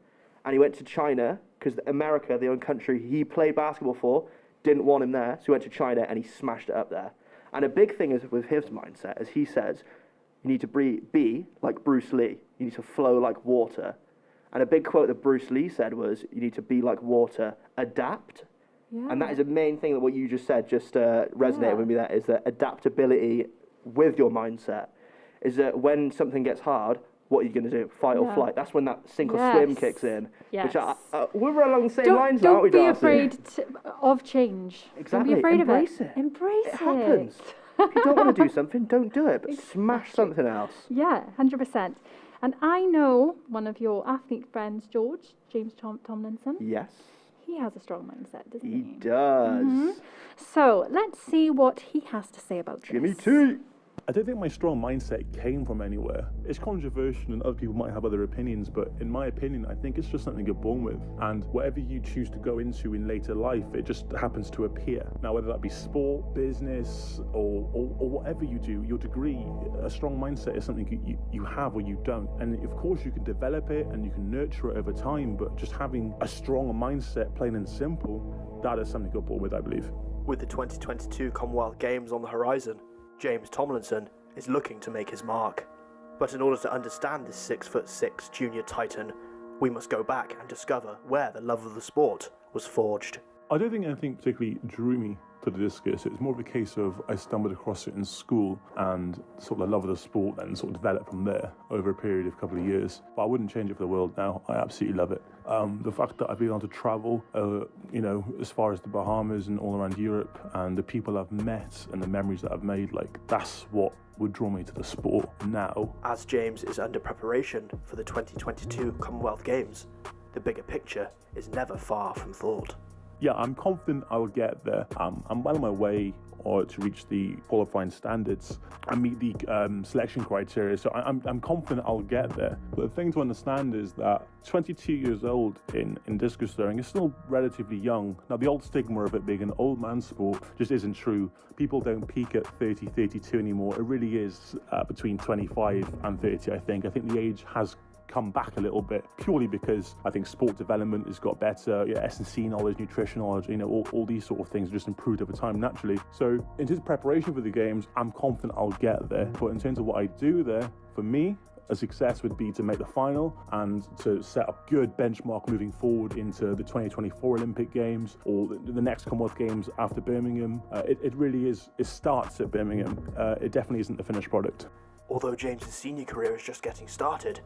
and he went to China, because America, the own country he played basketball for, didn't want him there, so he went to China and he smashed it up there. And a big thing is with his mindset, as he says, you need to be like Bruce Lee. You need to flow like water. And a big quote that Bruce Lee said was, you need to be like water, adapt. Yeah. And that is a main thing that what you just said just resonated with me, that is that adaptability with your mindset is that when something gets hard, what are you going to do? Fight or flight. That's when that sink or swim kicks in. Yes. Which we're along the same lines now, aren't we, Don't Darcy? be afraid of change. Exactly. Don't be afraid Embrace of it. it. Embrace it. It happens. If you don't want to do something, don't do it, but smash something else. Yeah, 100%. And I know one of your athlete friends, James Tomlinson. Yes. He has a strong mindset, doesn't he? He does. So let's see what he has to say about Jimmy this. T. I don't think my strong mindset came from anywhere. It's controversial and other people might have other opinions, but in my opinion, I think it's just something you're born with. And whatever you choose to go into in later life, it just happens to appear. Now, whether that be sport, business, or whatever you do, your degree, a strong mindset is something you have or you don't. And of course, you can develop it and you can nurture it over time, but just having a strong mindset, plain and simple, that is something you're born with, I believe. With the 2022 Commonwealth Games on the horizon, James Tomlinson is looking to make his mark. But in order to understand this 6'6" junior titan, we must go back and discover where the love of the sport was forged. I don't think anything particularly drew me to the discus. It was more of a case of I stumbled across it in school and sort of the love of the sport then sort of developed from there over a period of a couple of years. But I wouldn't change it for the world now. I absolutely love it. The fact that I've been able to travel, as far as the Bahamas and all around Europe, and the people I've met and the memories that I've made, like, that's what would draw me to the sport now. As James is under preparation for the 2022 Commonwealth Games, the bigger picture is never far from thought. Yeah, I'm confident I will get there. I'm well on my way to reach the qualifying standards and meet the selection criteria, so I'm confident I'll get there. But the thing to understand is that 22 years old in discus throwing is still relatively young. Now, the old stigma of it being an old man sport just isn't true. People don't peak at 30, 32 anymore. It really is between 25 and 30, I think. I think the age has come back a little bit purely because I think sport development has got better. S&C knowledge, nutrition knowledge, all these sort of things have just improved over time naturally. So in terms of preparation for the games, I'm confident I'll get there. But in terms of what I do there, for me, a success would be to make the final and to set a good benchmark moving forward into the 2024 Olympic Games or the next Commonwealth Games after Birmingham. It really is. It starts at Birmingham. It definitely isn't the finished product. Although James's senior career is just getting started,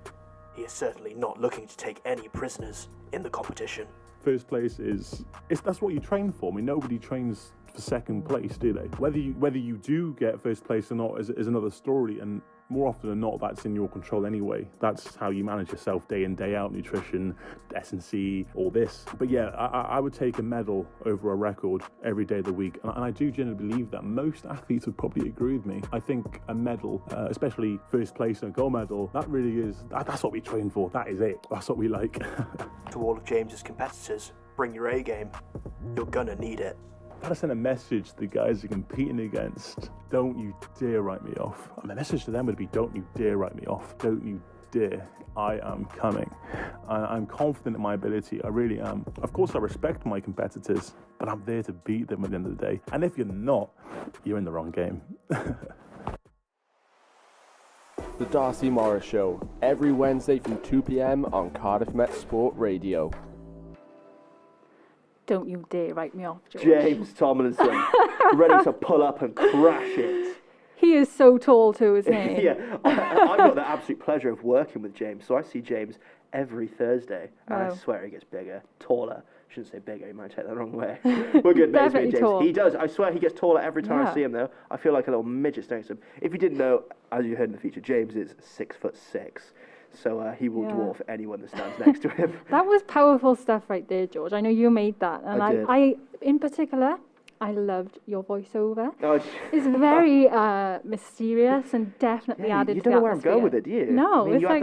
he is certainly not looking to take any prisoners in the competition. First place that's what you train for. I mean, nobody trains for second place, do they? Whether you do get first place or not is another story, and more often than not, that's in your control anyway. That's how you manage yourself day in, day out, nutrition, S&C, all this. But yeah, I would take a medal over a record every day of the week. And I do genuinely believe that most athletes would probably agree with me. I think a medal, especially first place and a gold medal, that really is, that's what we train for. That is it. That's what we like. To all of James's competitors, bring your A game. You're gonna need it. I've got to send a message to the guys you're competing against. Don't you dare write me off. And the message to them would be, don't you dare write me off. Don't you dare. I am coming. I'm confident in my ability. I really am. Of course, I respect my competitors, but I'm there to beat them at the end of the day. And if you're not, you're in the wrong game. The Darcy Morris Show, every Wednesday from 2 p.m. on Cardiff Met Sport Radio. Don't you dare write me off, George. James Tomlinson, ready to pull up and crash it. He is so tall too, isn't he? Yeah, I've got the absolute pleasure of working with James, so I see James every Thursday, and I swear he gets bigger, taller. I shouldn't say bigger, he might take that the wrong way. We're good mates, me and James. Tall. He does, I swear he gets taller every time I see him though. I feel like a little midget next to him. If you didn't know, as you heard in the feature, James is 6'6". So he will dwarf anyone that stands next to him. That was powerful stuff right there, George. I know you made that. And I in particular, I loved your voiceover. Oh, it's very mysterious and definitely added to the You don't know where I'm going with it, do you? No. I mean, you had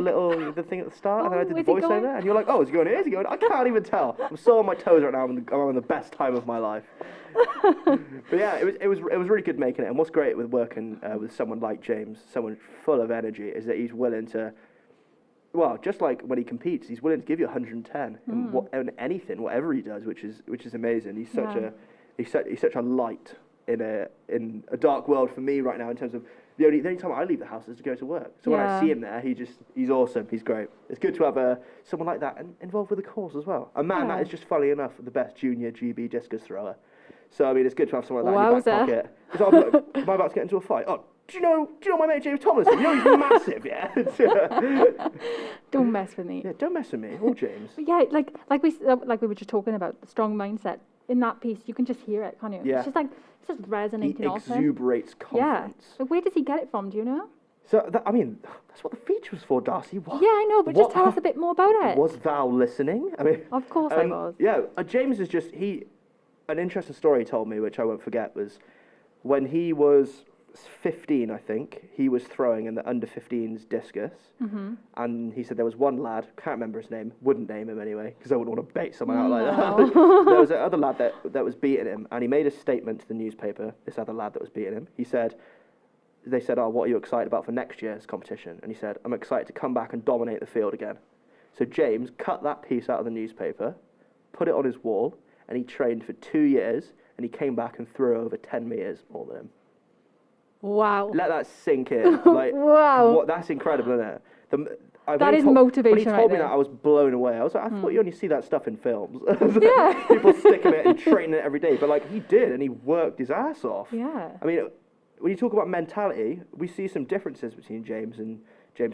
the thing at the start, and then I did the voiceover, and you're like, oh, is he going here? Is he going? I can't even tell. I'm so on my toes right now. I'm having the best time of my life. But yeah, it was really good making it. And what's great with working with someone like James, someone full of energy, is that he's willing to, well, just like when he competes, he's willing to give you 110 in anything, whatever he does, which is amazing. He's such a light in a dark world for me right now. In terms of the only time I leave the house is to go to work. So when I see him there, he's awesome. He's great. It's good to have someone like that involved with the cause as well. A man that is just, funnily enough, the best junior GB discus thrower. So I mean, it's good to have someone like that in your back pocket. Am I about to get into a fight? Oh, do you know my mate James Tomlinson? You know he's massive, yeah. Don't mess with me. Yeah, don't mess with me, or James. But yeah, like we were just talking about the strong mindset in that piece. You can just hear it, can't you? Yeah. It's just resonating off him. He exuberates confidence. Yeah. But where does he get it from? Do you know? So that's what the feature was for, Darcy. What? Yeah, I know, but just tell us a bit more about it. Was thou listening? I mean, of course I was. Yeah, James is an interesting story he told me, which I won't forget, was when he was 15, I think, he was throwing in the under-15s discus, and he said there was one lad, can't remember his name, wouldn't name him anyway, because I wouldn't want to bait someone out like that. There was another lad that was beating him, and he made a statement to the newspaper, this other lad that was beating him. They said, oh, what are you excited about for next year's competition? And he said, I'm excited to come back and dominate the field again. So James cut that piece out of the newspaper, put it on his wall, and he trained for 2 years, and he came back and threw over 10 metres more than him. Wow. Let that sink in. Like, wow. That's incredible, isn't it? That is motivation. When he told me that, I was blown away. I was like, I thought you only see that stuff in films. Yeah. People sticking it and training it every day. But like he did, and he worked his ass off. Yeah. I mean, when you talk about mentality, we see some differences between James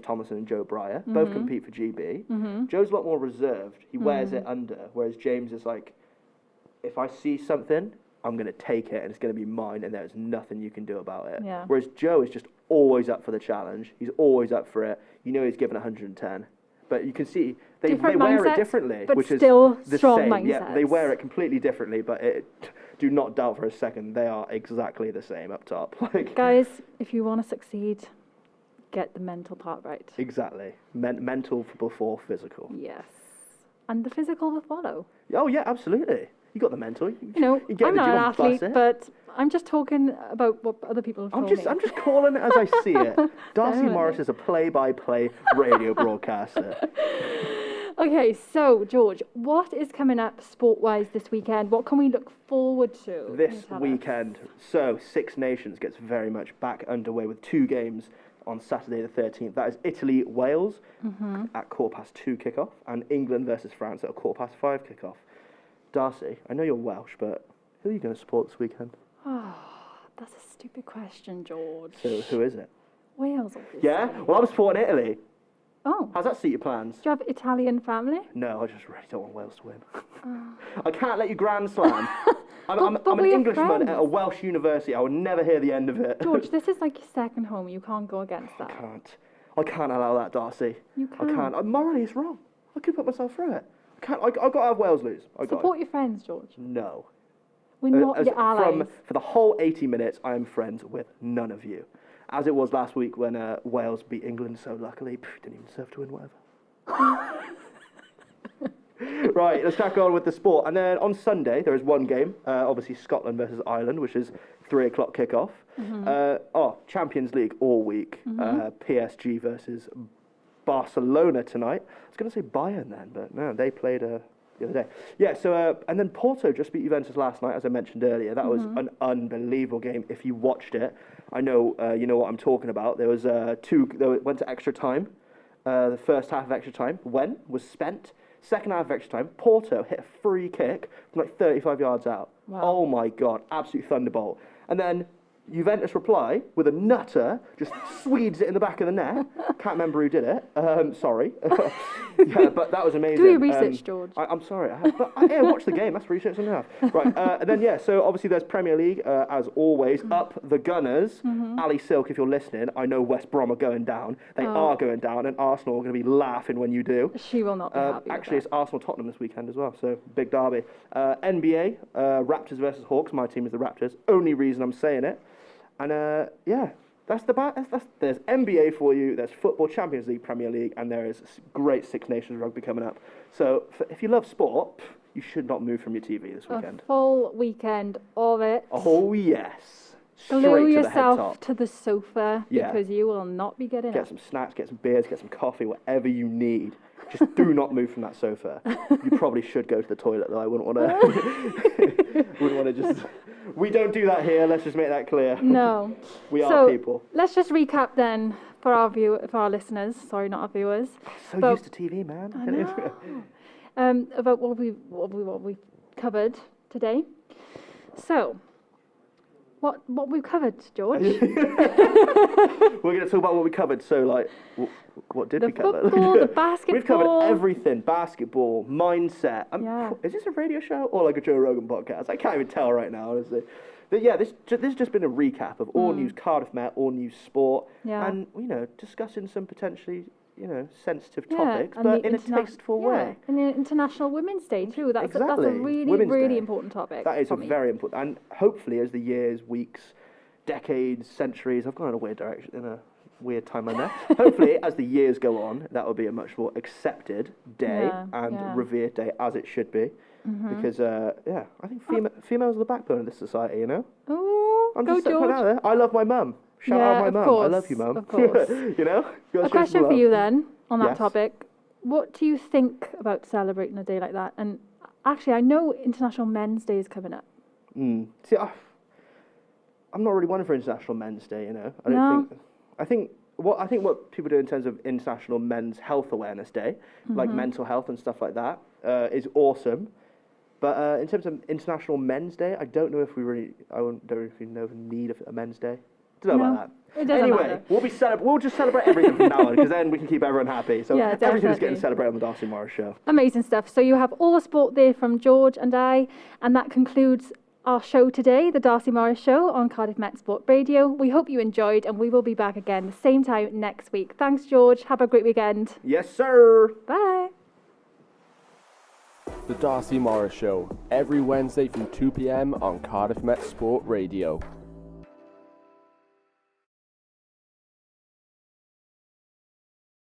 Thomason and Joe Breyer. Both compete for GB. Joe's a lot more reserved. He wears it under, whereas James is like, if I see something, I'm going to take it and it's going to be mine and there's nothing you can do about it. Yeah. Whereas Joe is just always up for the challenge. He's always up for it. You know he's given 110. But you can see they wear it differently. But which still is the strong same. mindsets. Yeah, they wear it completely differently, but do not doubt for a second they are exactly the same up top. Like, guys, if you want to succeed, get the mental part right. Exactly. Mental before physical. Yes. And the physical will follow. Oh, yeah, absolutely. You got the mental. You know, you I'm not an athlete, but I'm just talking about what other people have told me. I'm just calling it as I see it. Darcy Morris is a play-by-play radio broadcaster. Okay, so, George, what is coming up sport-wise this weekend? What can we look forward to? This weekend, so Six Nations gets very much back underway with 2 games on Saturday the 13th. That is Italy-Wales at 2:15 kickoff, and England versus France at 5:15 kickoff. Darcy, I know you're Welsh, but who are you going to support this weekend? Oh, that's a stupid question, George. So who is it? Wales, obviously. Yeah? Well, I'm supporting Italy. Oh. How's that suit your plans? Do you have Italian family? No, I just really don't want Wales to win. I can't let you grand slam. I'm an we're Englishman friends. at a Welsh university. I will never hear the end of it. George, this is like your second home. You can't go against that. I can't allow that, Darcy. You can't. I can't. Morally, it's wrong. I could put myself through it. I've got to have Wales lose. Support your friends, George. No. We're not your allies. For the whole 80 minutes, I am friends with none of you. As it was last week when Wales beat England so luckily. Didn't even deserve to win, whatever. Right, let's crack on with the sport. And then on Sunday, there is one game. Obviously, Scotland versus Ireland, which is 3 o'clock kickoff. Champions League all week. PSG versus Barcelona tonight. I was going to say Bayern then, but no, they played the other day. Yeah, so, and then Porto just beat Juventus last night, as I mentioned earlier. That was an unbelievable game. If you watched it, I know you know what I'm talking about. There was went to extra time. The first half of extra time was spent. Second half of extra time, Porto hit a free kick from like 35 yards out. Wow. Oh my God, absolute thunderbolt. And then Juventus reply with a nutter, just Swedes it in the back of the net. Can't remember who did it. Sorry. Yeah, but that was amazing. Do your research, George. I'm sorry. I have, but watch the game. That's research enough. Right. And then, so obviously there's Premier League, as always. Up the Gunners. Ali Silk, if you're listening, I know West Brom are going down. They are going down, and Arsenal are going to be laughing when you do. She will not be happy. Actually, it's Arsenal-Tottenham this weekend as well, so big derby. NBA, Raptors versus Hawks. My team is the Raptors. Only reason I'm saying it. And that's there's NBA for you. There's football, Champions League, Premier League, and there is great Six Nations rugby coming up. So if you love sport, you should not move from your TV this weekend. A full weekend of it. Oh yes. Glue Straight yourself to the sofa Yeah. because you will not be getting Get up. some snacks, get some beers, get some coffee, whatever you need. Just do not move from that sofa. You probably should go to the toilet, though. I wouldn't want to. Wouldn't want to just. We don't do that here. Let's just make that clear. No. We are people. Let's just recap then for our listeners. Sorry, not our viewers. So used to TV, man. I know. About what we covered today. So, what we've covered, George? We're going to talk about what we covered. So, like, what did we cover? The football, the basketball. We've covered everything. Basketball, mindset. Is this a radio show or like a Joe Rogan podcast? I can't even tell right now, honestly. But yeah, this has just been a recap of all news Cardiff Met, all news sport, and discussing some potentially sensitive topics, but in a tasteful way. And the International Women's Day too. That's a really, Women's really Day. important topic. That is very important, and hopefully as the years, weeks, decades, centuries. I've gone in a weird direction, in a weird timeline there. Hopefully, as the years go on, that will be a much more accepted day and revered day, as it should be. Because, I think females are the backbone of this society, you know? Oh, I'm go just George. putting it out there. I love my mum. Shout out my mum. I love you, mum. Of course. You know? A question for you then, on that Yes. topic. What do you think about celebrating a day like that? And actually, I know International Men's Day is coming up. See, I'm not really one for International Men's Day, you know? I think what people do in terms of International Men's Health Awareness Day, like mental health and stuff like that, is awesome. But in terms of International Men's Day, I don't know if I don't know if we know the need of a Men's Day. Don't know about that. It doesn't Anyway, matter. we'll just celebrate everything from now on, because then we can keep everyone happy. So Yeah, everything's definitely. getting celebrated on the Darcy Morris Show. Amazing stuff. So you have all the sport there from George and I, and that concludes our show today, the Darcy Morris Show on Cardiff Met Sport Radio. We hope you enjoyed, and we will be back again the same time next week. Thanks, George. Have a great weekend. Yes, sir. Bye. The Darcy Morris Show, every Wednesday from 2 p.m. on Cardiff Met Sport Radio.